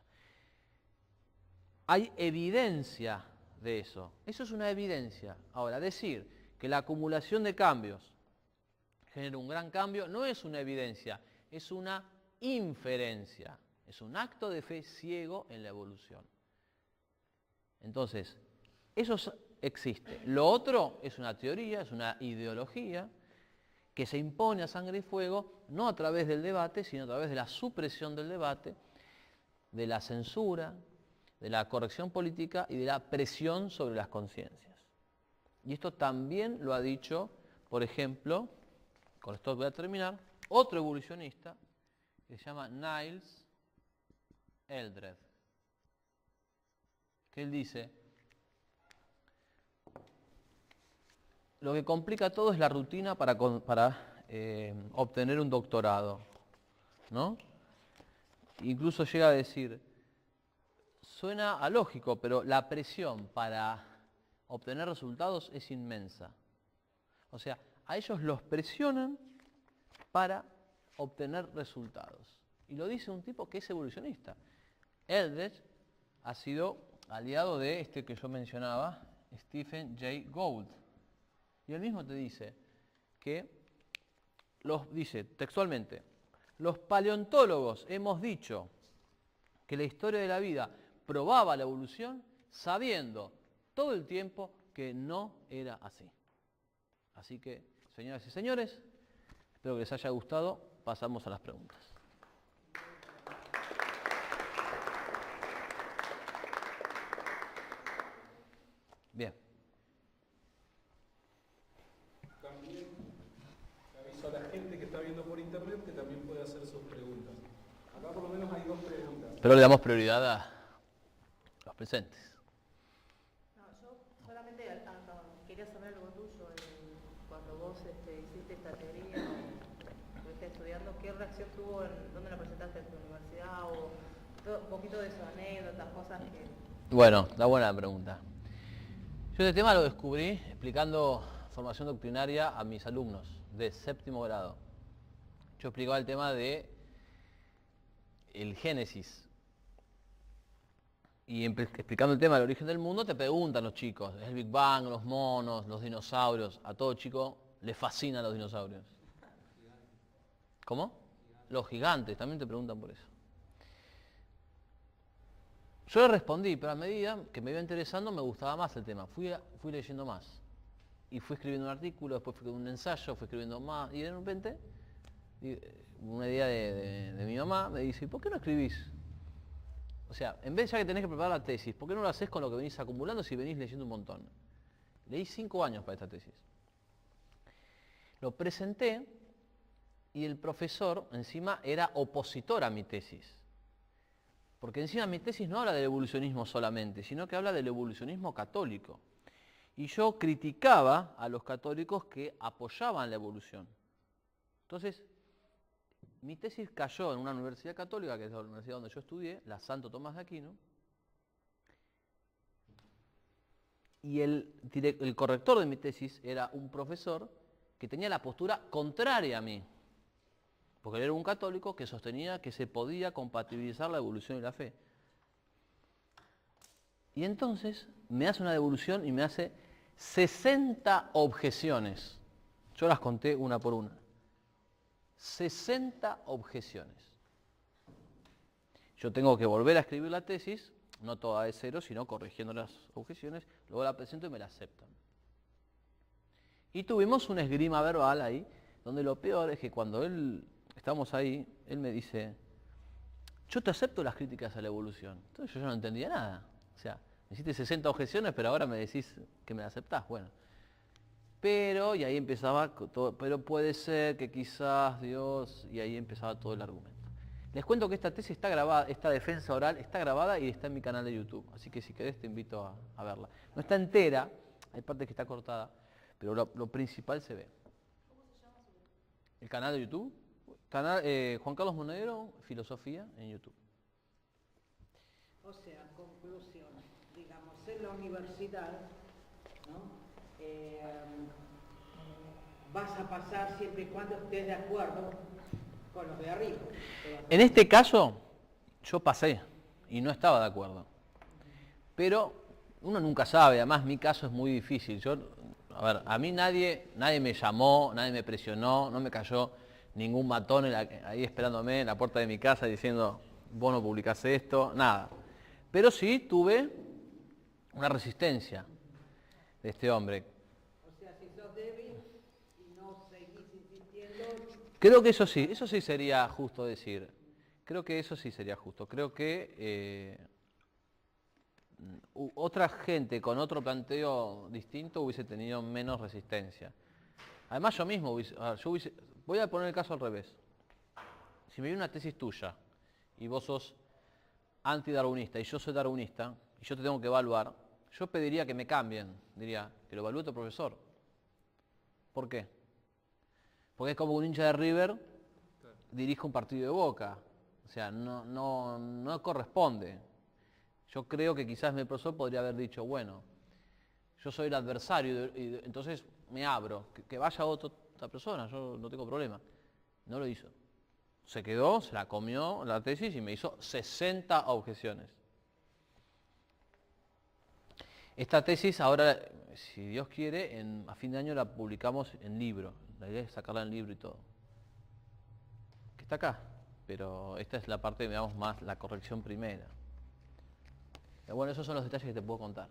Hay evidencia de eso. Eso es una evidencia. Ahora, decir que la acumulación de cambios genera un gran cambio no es una evidencia, es una inferencia. Es un acto de fe ciego en la evolución. Entonces, eso existe. Lo otro es una teoría, es una ideología que se impone a sangre y fuego, no a través del debate, sino a través de la supresión del debate, de la censura, de la corrección política y de la presión sobre las conciencias. Y esto también lo ha dicho, por ejemplo, con esto voy a terminar, otro evolucionista que se llama Niles Eldred, que él dice, lo que complica todo es la rutina para obtener un doctorado, ¿no? Incluso llega a decir, suena alógico, pero la presión para obtener resultados es inmensa. O sea, a ellos los presionan para obtener resultados. Y lo dice un tipo que es evolucionista. Eldred ha sido aliado de este que yo mencionaba, Stephen Jay Gould. Y él mismo te dice que, dice textualmente, los paleontólogos hemos dicho que la historia de la vida probaba la evolución sabiendo todo el tiempo que no era así. Así que, señoras y señores, espero que les haya gustado. Pasamos a las preguntas. Bien. También aviso a la gente que está viendo por internet que también puede hacer sus preguntas. Acá por lo menos hay dos preguntas. Pero le damos prioridad a los presentes. No, yo solamente quería saber algo tuyo. Cuando vos hiciste esta teoría, estuviste estudiando, ¿qué reacción tuvo? ¿Dónde la presentaste en tu universidad? O un poquito de sus anécdotas, cosas que... Bueno, la buena pregunta. Yo este tema lo descubrí explicando formación doctrinaria a mis alumnos de séptimo grado. Yo explicaba el tema de el Génesis. Y explicando el tema del origen del mundo, te preguntan los chicos, ¿es el Big Bang, los monos, los dinosaurios? A todo chico le fascinan los dinosaurios. ¿Cómo? Los gigantes, también te preguntan por eso. Yo le respondí, pero a medida que me iba interesando me gustaba más el tema. Fui leyendo más. Y fui escribiendo un artículo, después fui escribiendo un ensayo, fui escribiendo más. Y de repente, una idea de mi mamá me dice, ¿por qué no escribís? O sea, en vez ya que tenés que preparar la tesis, ¿por qué no lo haces con lo que venís acumulando si venís leyendo un montón? Leí 5 años para esta tesis. Lo presenté y el profesor encima era opositor a mi tesis. Porque encima mi tesis no habla del evolucionismo solamente, sino que habla del evolucionismo católico. Y yo criticaba a los católicos que apoyaban la evolución. Entonces, mi tesis cayó en una universidad católica, que es la universidad donde yo estudié, la Santo Tomás de Aquino, y el corrector de mi tesis era un profesor que tenía la postura contraria a mí, porque él era un católico que sostenía que se podía compatibilizar la evolución y la fe. Y entonces me hace una devolución y me hace 60 objeciones. Yo las conté una por una. 60 objeciones. Yo tengo que volver a escribir la tesis, no toda de cero, sino corrigiendo las objeciones, luego la presento y me la aceptan. Y tuvimos una esgrima verbal ahí, donde lo peor es que cuando estamos ahí, él me dice, yo te acepto las críticas a la evolución. Entonces yo no entendía nada. O sea, me hiciste 60 objeciones, pero ahora me decís que me la aceptás. Bueno. Pero, y ahí empezaba todo, pero puede ser que quizás Dios, y ahí empezaba todo el argumento. Les cuento que esta tesis está grabada, esta defensa oral está grabada y está en mi canal de YouTube. Así que si querés te invito a verla. No está entera, hay partes que está cortada, pero lo principal se ve. ¿Cómo se llama su? El canal de YouTube, Juan Carlos Monedero, Filosofía en YouTube. O sea, conclusión, digamos, en la universidad, ¿no? Vas a pasar siempre y cuando estés de acuerdo con los de arriba. En este caso, yo pasé y no estaba de acuerdo. Pero uno nunca sabe, además mi caso es muy difícil. A mí nadie me llamó, nadie me presionó, no me cayó ningún matón ahí esperándome en la puerta de mi casa diciendo, vos no publicás esto, nada. Pero sí tuve una resistencia de este hombre. O sea, si sos débil y no seguís insistiendo... Creo que eso sí sería justo decir. Creo que eso sí sería justo. Creo que otra gente con otro planteo distinto hubiese tenido menos resistencia. Además yo mismo voy a poner el caso al revés. Si me viene una tesis tuya y vos sos antidarwinista y yo soy darwinista y yo te tengo que evaluar, yo pediría que me cambien, diría, que lo evalúe tu profesor. ¿Por qué? Porque es como un hincha de River dirige un partido de Boca. O sea, no corresponde. Yo creo que quizás mi profesor podría haber dicho, bueno, yo soy el adversario y entonces me abro, que vaya otra persona, yo no tengo problema. No lo hizo. Se quedó, se la comió la tesis y me hizo 60 objeciones. Esta tesis ahora, si Dios quiere, a fin de año la publicamos en libro. La idea es sacarla en libro y todo. Que está acá, pero esta es la parte, digamos, más la corrección primera. Bueno, esos son los detalles que te puedo contar.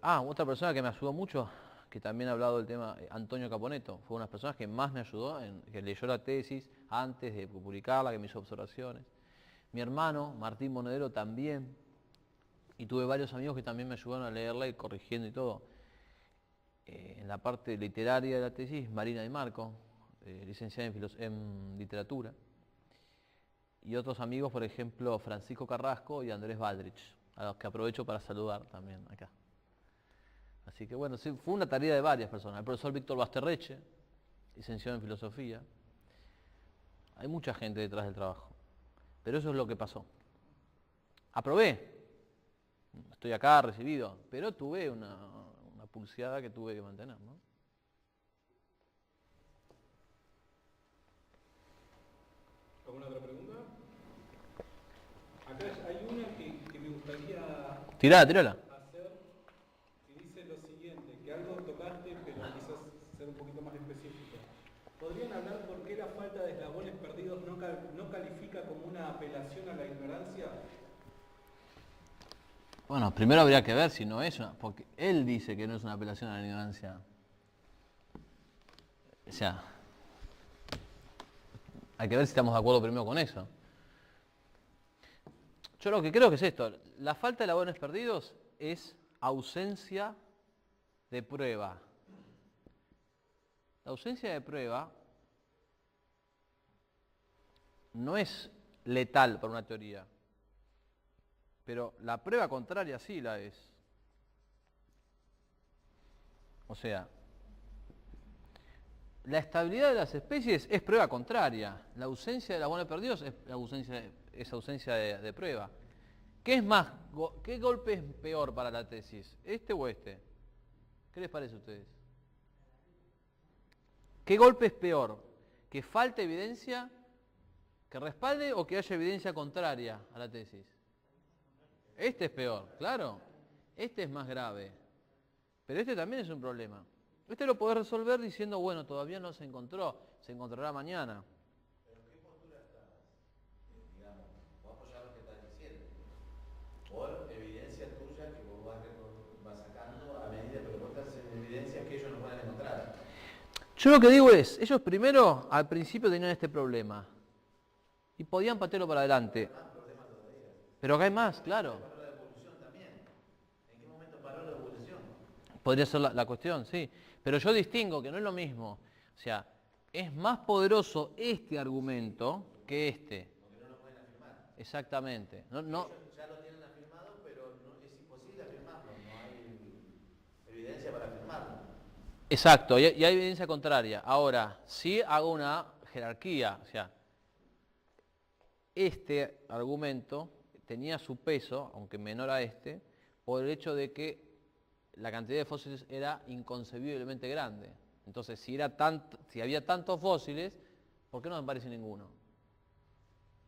Otra persona que me ayudó mucho, que también ha hablado del tema, Antonio Caponeto, fue una de las personas que más me ayudó, que leyó la tesis antes de publicarla, que me hizo observaciones. Mi hermano, Martín Monedero, también. Y tuve varios amigos que también me ayudaron a leerla y corrigiendo y todo. En la parte literaria de la tesis, Marina Di Marco, licenciada en literatura. Y otros amigos, por ejemplo, Francisco Carrasco y Andrés Baldrich, a los que aprovecho para saludar también acá. Así que bueno, sí, fue una tarea de varias personas. El profesor Víctor Basterreche, licenciado en filosofía. Hay mucha gente detrás del trabajo. Pero eso es lo que pasó. Aprobé. Estoy acá recibido, pero tuve una pulseada que tuve que mantener, ¿no? ¿Alguna otra pregunta? Acá hay una que me gustaría Tirala. hacer, que dice lo siguiente, que algo tocaste, pero quizás ser un poquito más específico. ¿Podrían hablar por qué la falta de eslabones perdidos no califica como una apelación a la ignorancia? Bueno, primero habría que ver si no es una, porque él dice que no es una apelación a la ignorancia. O sea, hay que ver si estamos de acuerdo primero con eso. Yo lo que creo que es esto, la falta de eslabones perdidos es ausencia de prueba. La ausencia de prueba no es letal para una teoría. Pero la prueba contraria sí la es. O sea, la estabilidad de las especies es prueba contraria. La ausencia de la bola de perdidos es ausencia de prueba. ¿Qué es más? ¿Qué golpe es peor para la tesis? ¿Este o este? ¿Qué les parece a ustedes? ¿Qué golpe es peor? ¿Que falte evidencia que respalde o que haya evidencia contraria a la tesis? Este es peor, claro. Este es más grave. Pero este también es un problema. Este lo podés resolver diciendo, bueno, todavía no se encontró, se encontrará mañana. ¿Pero qué postura estás, digamos, vos apoyar lo que estás diciendo? Por evidencia tuya que vos vas sacando a medida, pero vos estás en evidencia que ellos no pueden encontrar. Yo lo que digo es, ellos primero, al principio tenían este problema. Y podían patearlo para adelante. Pero acá hay más, claro. ¿Paró la evolución también? ¿En qué momento paró la evolución? Podría ser la cuestión, sí. Pero yo distingo que no es lo mismo. O sea, es más poderoso este argumento que este. Porque no lo pueden afirmar. Exactamente. No, Ellos ya lo tienen afirmado, pero es imposible afirmarlo. No hay evidencia para afirmarlo. exacto, y hay evidencia contraria. Ahora, sí hago una jerarquía. O sea, este argumento tenía su peso, aunque menor a este, por el hecho de que la cantidad de fósiles era inconcebiblemente grande. Entonces, si había tantos fósiles, ¿por qué no me aparece ninguno?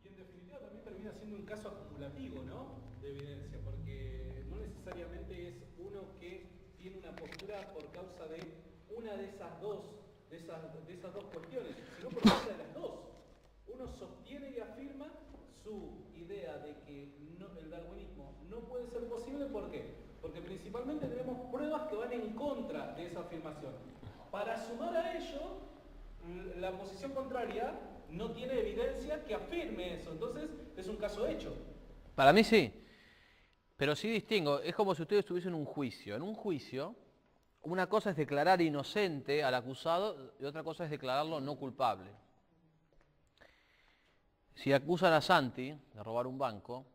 Y en definitiva también termina siendo un caso acumulativo, ¿no? De evidencia, porque no necesariamente es uno que tiene una postura por causa de una de esas dos cuestiones, sino por causa de las dos. Uno sostiene y afirma su idea de que el darwinismo no puede ser posible, ¿por qué? Porque principalmente tenemos pruebas que van en contra de esa afirmación. Para sumar a ello, la posición contraria no tiene evidencia que afirme eso, entonces es un caso hecho. Para mí sí, pero sí distingo, es como si ustedes estuviesen en un juicio. En un juicio, una cosa es declarar inocente al acusado y otra cosa es declararlo no culpable. Si acusan a Santi de robar un banco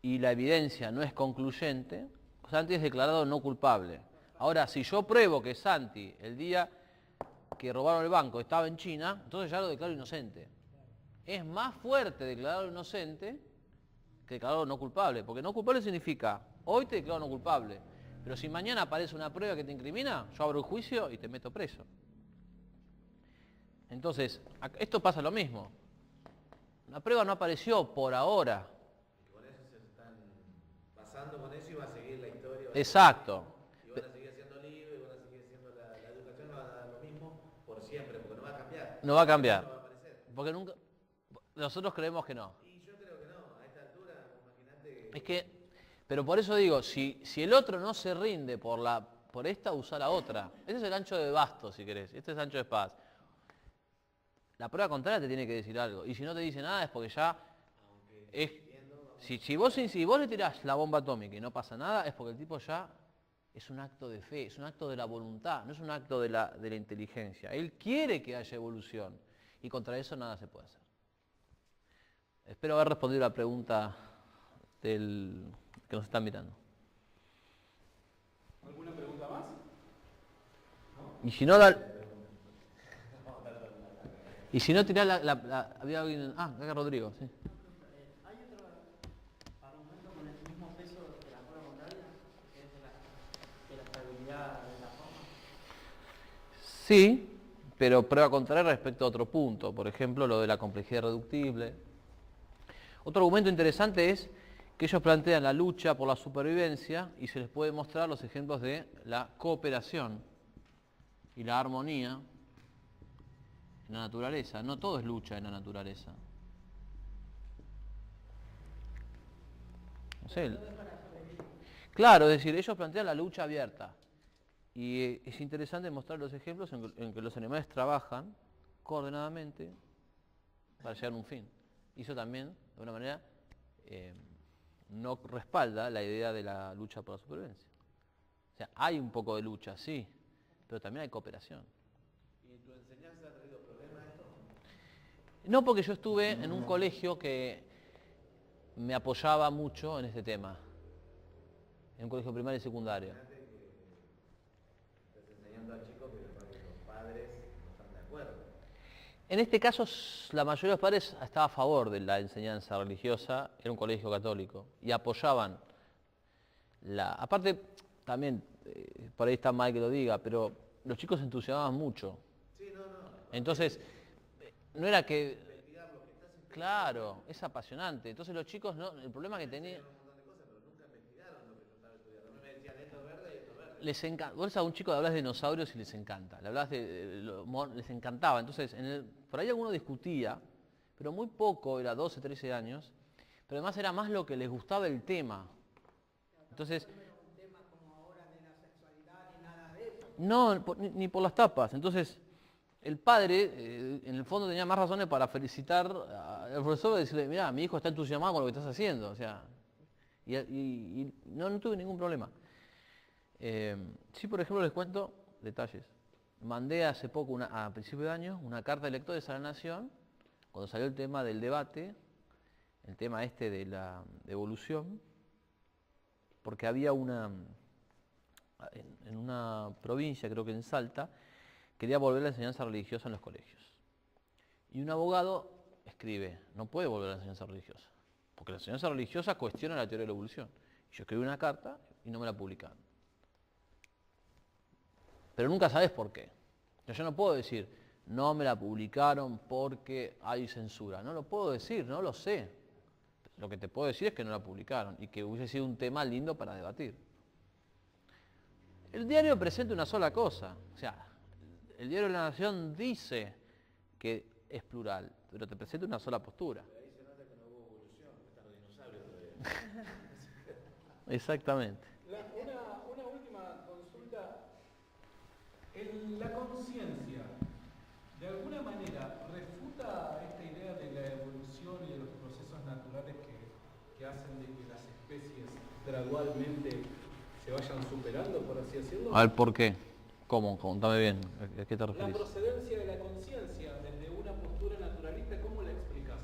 y la evidencia no es concluyente, Santi es declarado no culpable. Ahora, si yo pruebo que Santi, el día que robaron el banco, estaba en China, entonces ya lo declaro inocente. Es más fuerte declararlo inocente que declararlo no culpable, porque no culpable significa, hoy te declaro no culpable, pero si mañana aparece una prueba que te incrimina, yo abro el juicio y te meto preso. Entonces, esto pasa lo mismo. La prueba no apareció por ahora. Y con eso se están basando con eso y va a seguir la historia. Exacto. Y van a seguir siendo libres, van a seguir siendo la educación, va a dar lo mismo por siempre, porque no va a cambiar. No va a cambiar. No va a aparecer. Porque nunca. Nosotros creemos que no. Y yo creo que no, a esta altura, imagínate. Es que, pero por eso digo, si el otro no se rinde por esta, usa la otra. Ese es el ancho de basto, si querés. Este es ancho de espadas. La prueba contraria te tiene que decir algo. Y si no te dice nada es porque ya es. Si vos le tirás la bomba atómica y no pasa nada, es porque el tipo ya es un acto de fe, es un acto de la voluntad, no es un acto de la inteligencia. Él quiere que haya evolución. Y contra eso nada se puede hacer. Espero haber respondido a la pregunta del que nos están mirando. ¿Alguna pregunta más? Y si no, y si no, tirá había alguien. Acá Rodrigo, sí. ¿Hay otro argumento con el mismo peso de la prueba contraria, que es de la estabilidad de la forma? Sí, pero prueba contraria respecto a otro punto. Por ejemplo, lo de la complejidad reductible. Otro argumento interesante es que ellos plantean la lucha por la supervivencia y se les puede mostrar los ejemplos de la cooperación y la armonía en la naturaleza. No todo es lucha en la naturaleza. No sé. Claro, es decir, ellos plantean la lucha abierta. Y es interesante mostrar los ejemplos en que los animales trabajan coordinadamente para llegar a un fin. Y eso también, de alguna manera, no respalda la idea de la lucha por la supervivencia. O sea, hay un poco de lucha, sí, pero también hay cooperación. ¿Y tu enseñanza ha traído problemas esto? No, porque yo estuve en un colegio que me apoyaba mucho en este tema. En un colegio primario y secundario. Estás enseñando al chico que En este caso, la mayoría de los padres estaba a favor de la enseñanza religiosa, era un colegio católico, y apoyaban aparte, también, por ahí está mal que lo diga, pero los chicos se entusiasmaban mucho. Entonces, no era que... Claro, es apasionante. Entonces los chicos, no, el problema que tenían... Les encanta. Vos a un chico le hablas de dinosaurios y les encanta. Le hablas les encantaba. Entonces, por ahí alguno discutía, pero muy poco, era 12, 13 años, pero además era más lo que les gustaba el tema. Entonces, no, ni por las tapas. Entonces, el padre, en el fondo, tenía más razones para felicitar al profesor y decirle, mira, mi hijo está entusiasmado con lo que estás haciendo. O sea, y no tuve ningún problema. Sí, por ejemplo, les cuento detalles. Mandé hace poco, a principio de año, una carta de lectores a la Nación, cuando salió el tema del debate, el tema este de la evolución, porque había en una provincia, creo que en Salta, quería volver la enseñanza religiosa en los colegios. Y un abogado escribe, no puede volver a la enseñanza religiosa, porque la enseñanza religiosa cuestiona la teoría de la evolución. Y yo escribí una carta y no me la publicaron. Pero nunca sabes por qué. Yo no puedo decir, no me la publicaron porque hay censura. No lo puedo decir, no lo sé. Lo que te puedo decir es que no la publicaron y que hubiese sido un tema lindo para debatir. El diario presenta una sola cosa. O sea, el diario de la Nación dice que es plural, pero te presenta una sola postura. Ahí se nota que no hubo evolución, que están los dinosaurios todavía. Exactamente. Una última consulta. La conciencia, ¿de alguna manera refuta esta idea de la evolución y de los procesos naturales que hacen de que las especies gradualmente se vayan superando, por así decirlo? A ver, ¿por qué? ¿Cómo? Contame bien. ¿A qué te referís? La procedencia de la conciencia desde una postura naturalista, ¿cómo la explicás?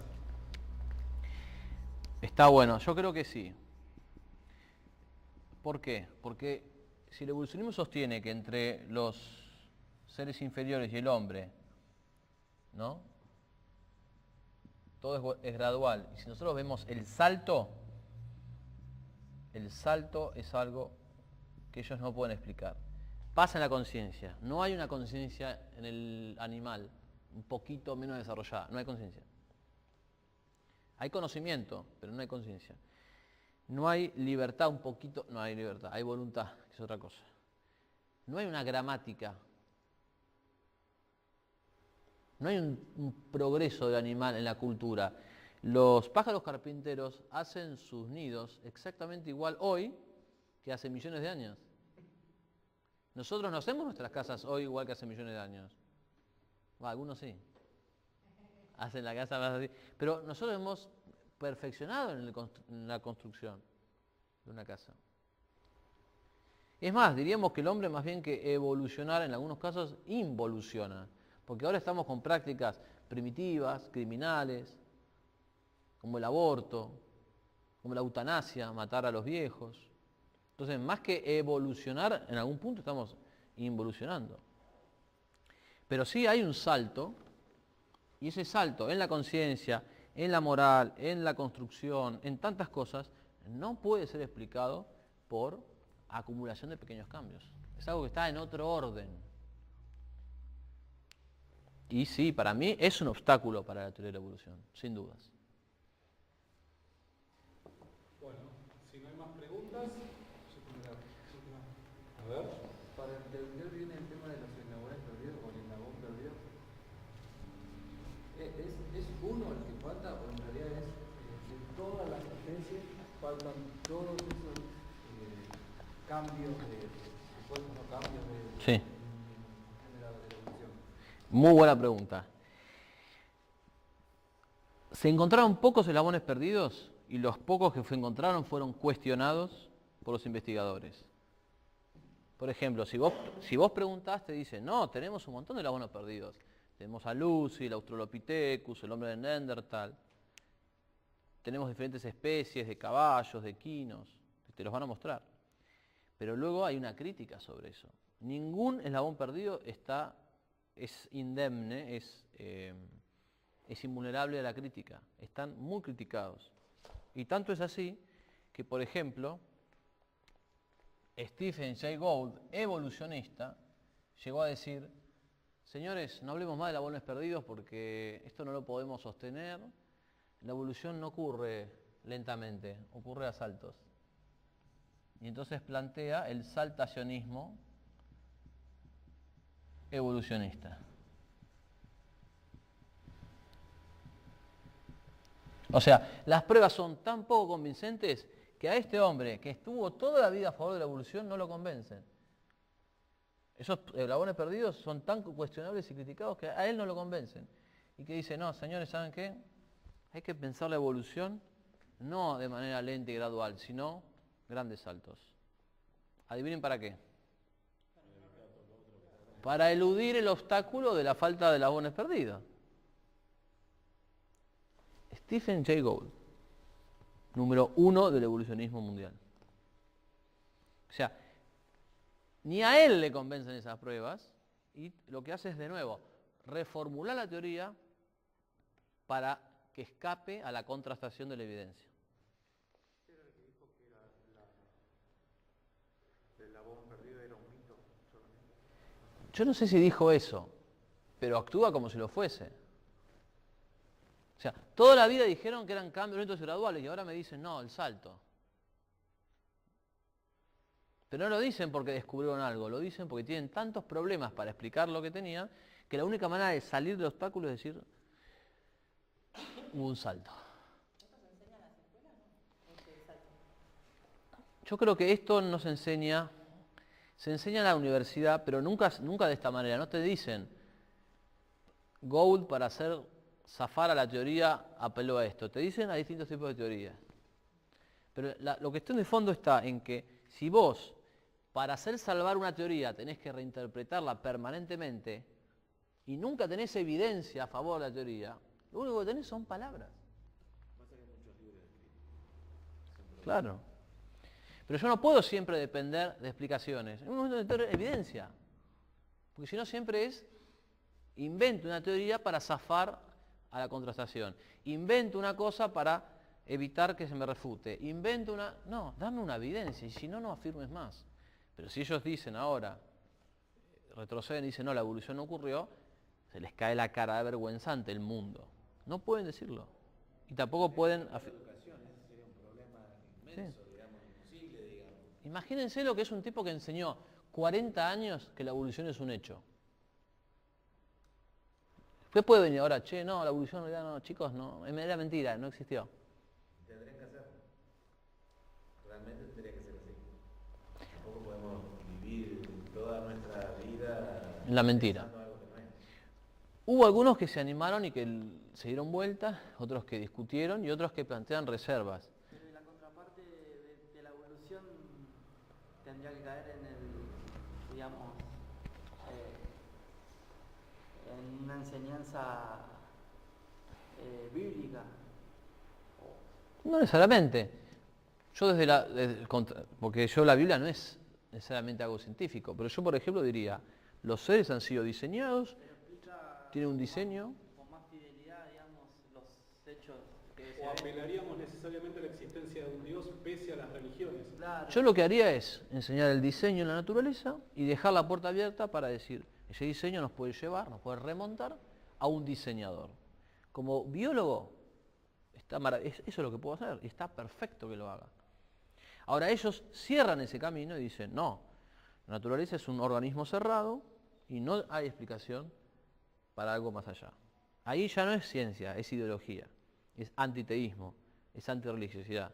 Está bueno, yo creo que sí. ¿Por qué? Porque si el evolucionismo sostiene que entre los seres inferiores y el hombre, ¿no? Todo es gradual. Y si nosotros vemos el salto es algo que ellos no pueden explicar. Pasa en la conciencia. No hay una conciencia en el animal un poquito menos desarrollada. No hay conciencia. Hay conocimiento, pero no hay conciencia. No hay libertad un poquito, no hay libertad, hay voluntad, que es otra cosa. No hay una gramática. No hay un progreso del animal en la cultura. Los pájaros carpinteros hacen sus nidos exactamente igual hoy que hace millones de años. Nosotros no hacemos nuestras casas hoy igual que hace millones de años. Algunos sí. Hacen la casa más así. Pero nosotros hemos perfeccionado en la construcción de una casa. Es más, diríamos que el hombre más bien que evolucionar, en algunos casos involuciona. Porque ahora estamos con prácticas primitivas, criminales, como el aborto, como la eutanasia, matar a los viejos. Entonces, más que evolucionar, en algún punto estamos involucionando. Pero sí hay un salto, y ese salto en la conciencia, en la moral, en la construcción, en tantas cosas, no puede ser explicado por acumulación de pequeños cambios. Es algo que está en otro orden. Y sí, para mí es un obstáculo para la teoría de la evolución, sin dudas. Bueno, si no hay más preguntas, a ver. Para entender bien el tema de los eslabones perdidos o el eslabón perdido, ¿es uno el que falta o en realidad es de todas las especies faltan todos esos cambios supuestos cambios de Sí. la evolución? Muy buena pregunta. Se encontraron pocos eslabones perdidos y los pocos que se encontraron fueron cuestionados por los investigadores. Por ejemplo, si vos preguntás, te dicen, no, tenemos un montón de eslabones perdidos. Tenemos a Lucy, el Australopithecus, el hombre de Neandertal. Tenemos diferentes especies de caballos, de quinos, que te los van a mostrar. Pero luego hay una crítica sobre eso. Ningún eslabón perdido está es indemne, es invulnerable a la crítica. Están muy criticados. Y tanto es así que, por ejemplo, Stephen Jay Gould, evolucionista, llegó a decir: señores, no hablemos más de lavorones perdidos porque esto no lo podemos sostener. La evolución no ocurre lentamente, ocurre a saltos. Y entonces plantea el saltacionismo evolucionista. O sea, las pruebas son tan poco convincentes que a este hombre que estuvo toda la vida a favor de la evolución no lo convencen. Esos lavorones perdidos son tan cuestionables y criticados que a él no lo convencen. Y que dice: no, señores, ¿saben qué? Hay que pensar la evolución no de manera lenta y gradual, sino grandes saltos. ¿Adivinen para qué? Para eludir el obstáculo de la falta de lavorones perdidos. Stephen Jay Gould, número 1 del evolucionismo mundial. O sea, ni a él le convencen esas pruebas, y lo que hace es, de nuevo, reformular la teoría para que escape a la contrastación de la evidencia. ¿Era el que dijo que el lavón perdido era un mito solamente? Yo no sé si dijo eso, pero actúa como si lo fuese. O sea, toda la vida dijeron que eran cambios lentos y graduales y ahora me dicen: no, el salto. Pero no lo dicen porque descubrieron algo, lo dicen porque tienen tantos problemas para explicar lo que tenían, que la única manera de salir del obstáculo es decir: hubo un salto. ¿Esto se enseña en las escuelas, no? Este salto. Yo creo que esto no se enseña en la universidad, pero nunca de esta manera. No te dicen: Gould, para zafar a la teoría, apeló a esto. Te dicen: hay distintos tipos de teorías. Pero la cuestión de fondo está en que si vos, para hacer salvar una teoría, tenés que reinterpretarla permanentemente y nunca tenés evidencia a favor de la teoría, lo único que tenés son palabras. Claro. Pero yo no puedo siempre depender de explicaciones. En un momento necesito evidencia. Porque si no, siempre es: invento una teoría para zafar a la contrastación. Invento una cosa para evitar que se me refute. Invento una... No, dame una evidencia, y si no, no afirmes más. Pero si ellos dicen ahora, retroceden y dicen: no, la evolución no ocurrió, se les cae la cara de vergüenza ante el mundo. No pueden decirlo. Y tampoco pueden... La educación, ese sería un problema inmenso, digamos, imposible, digamos. Imagínense lo que es un tipo que enseñó 40 años que la evolución es un hecho. Usted puede venir ahora: che, no, la evolución en realidad no, chicos, no, era mentira, no existió. Tendría que hacerlo. Realmente tendría que ser así. Tampoco podemos vivir toda nuestra vida En la mentira. pensando algo que no es. Hubo algunos que se animaron y que se dieron vuelta, otros que discutieron y otros que plantean reservas. Pero la contraparte de la evolución tendría que caer en el, digamos, en una enseñanza bíblica. No necesariamente. Yo porque la Biblia no es necesariamente algo científico, pero yo, por ejemplo, diría: los seres han sido diseñados, Pero explica tienen un diseño. con más fidelidad, digamos, los hechos que se O ven. apelaríamos necesariamente a la existencia de un Dios pese a las religiones. Claro. Yo lo que haría es enseñar el diseño en la naturaleza y dejar la puerta abierta para decir: ese diseño nos puede llevar, nos puede remontar a un diseñador. Como biólogo, eso es lo que puedo hacer y está perfecto que lo haga. Ahora ellos cierran ese camino y dicen: no, la naturaleza es un organismo cerrado y no hay explicación para algo más allá. Ahí ya no es ciencia, es ideología, es antiteísmo, es antirreligiosidad.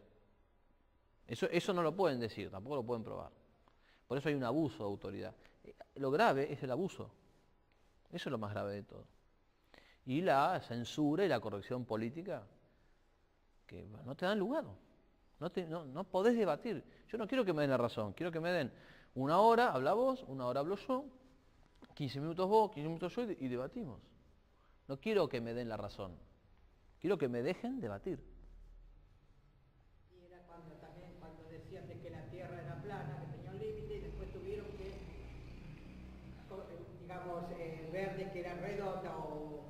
Eso no lo pueden decir, tampoco lo pueden probar. Por eso hay un abuso de autoridad. Lo grave es el abuso. Eso es lo más grave de todo. Y la censura y la corrección política que no te dan lugar. No podés debatir. Yo no quiero que me den la razón, quiero que me den una hora, habla vos, una hora hablo yo, 15 minutos vos, 15 minutos yo y debatimos. No quiero que me den la razón, quiero que me dejen debatir. Y era cuando decían de que la Tierra era plana, que tenía un límite, y después tuvieron que, digamos, ver de que era redonda o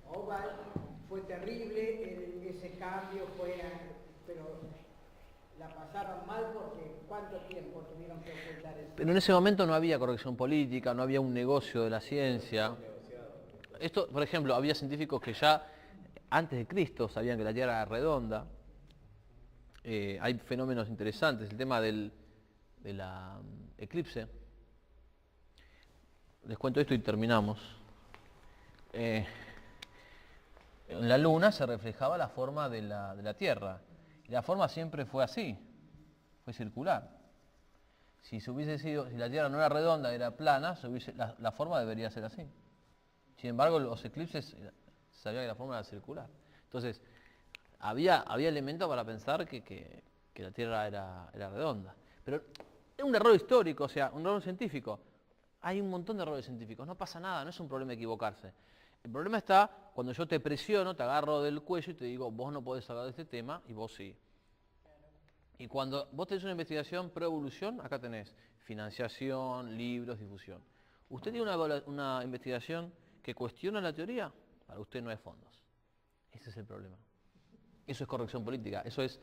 oval, fue terrible, ese cambio fue, pero la pasaron mal porque ¿cuánto tiempo tuvieron que ocultar eso? Pero en ese momento no había corrección política, no había un negocio de la ciencia. Esto, por ejemplo, había científicos que ya antes de Cristo sabían que la Tierra era redonda. Hay fenómenos interesantes, el tema del eclipse. Les cuento esto y terminamos. En la Luna se reflejaba la forma de la Tierra. Y la forma siempre fue así, fue circular. Si la Tierra no era redonda, era plana, la forma debería ser así. Sin embargo, los eclipses se sabía que la forma era circular. Entonces, había elementos para pensar que la Tierra era redonda. Pero es un error histórico, o sea, un error científico. Hay un montón de errores científicos, no pasa nada, no es un problema equivocarse. El problema está cuando yo te presiono, te agarro del cuello y te digo, vos no podés hablar de este tema y vos sí. Y cuando vos tenés una investigación pro-evolución, acá tenés financiación, libros, difusión. Usted tiene una investigación que cuestiona la teoría, para usted no hay fondos. Ese es el problema. Eso es corrección política, eso es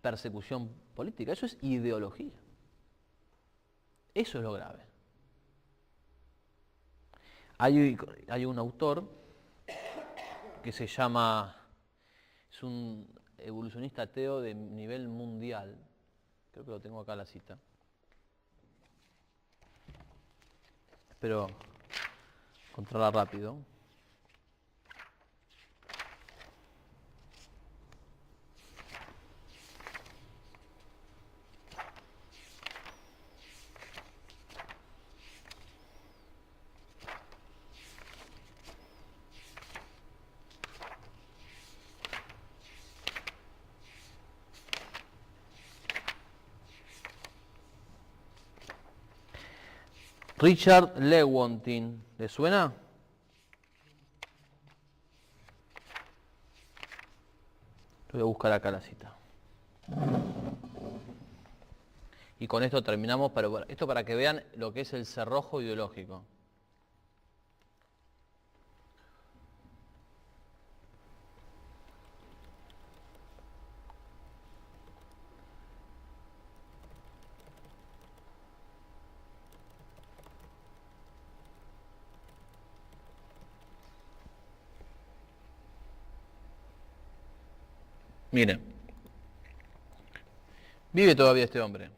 persecución política, eso es ideología. Eso es lo grave. Hay un autor que se llama, es un evolucionista ateo de nivel mundial, creo que lo tengo acá la cita, espero encontrarla rápido. Richard Lewontin, ¿le suena? Voy a buscar acá la cita. Y con esto terminamos, pero esto para que vean lo que es el cerrojo ideológico. Miren, vive todavía este hombre.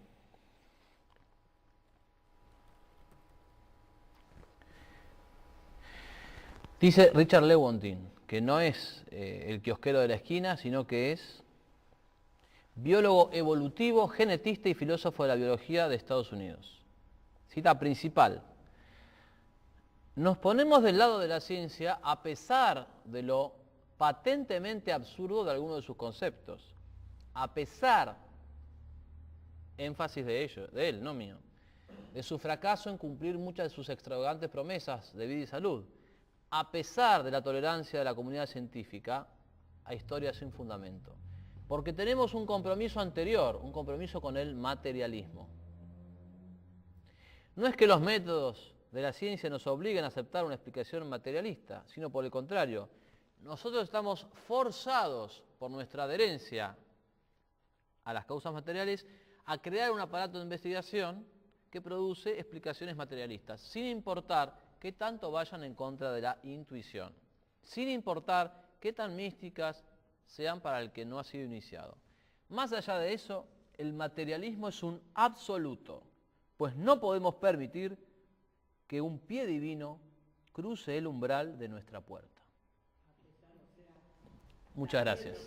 Dice Richard Lewontin, que no es el kiosquero de la esquina, sino que es biólogo evolutivo, genetista y filósofo de la biología de Estados Unidos. Cita principal. Nos ponemos del lado de la ciencia a pesar de lo patentemente absurdo de algunos de sus conceptos, a pesar, énfasis de él, no mío, de su fracaso en cumplir muchas de sus extravagantes promesas de vida y salud, a pesar de la tolerancia de la comunidad científica a historias sin fundamento, porque tenemos un compromiso anterior, un compromiso con el materialismo. No es que los métodos de la ciencia nos obliguen a aceptar una explicación materialista, sino por el contrario, nosotros estamos forzados por nuestra adherencia a las causas materiales a crear un aparato de investigación que produce explicaciones materialistas, sin importar qué tanto vayan en contra de la intuición, sin importar qué tan místicas sean para el que no ha sido iniciado. Más allá de eso, el materialismo es un absoluto, pues no podemos permitir que un pie divino cruce el umbral de nuestra puerta. Muchas gracias.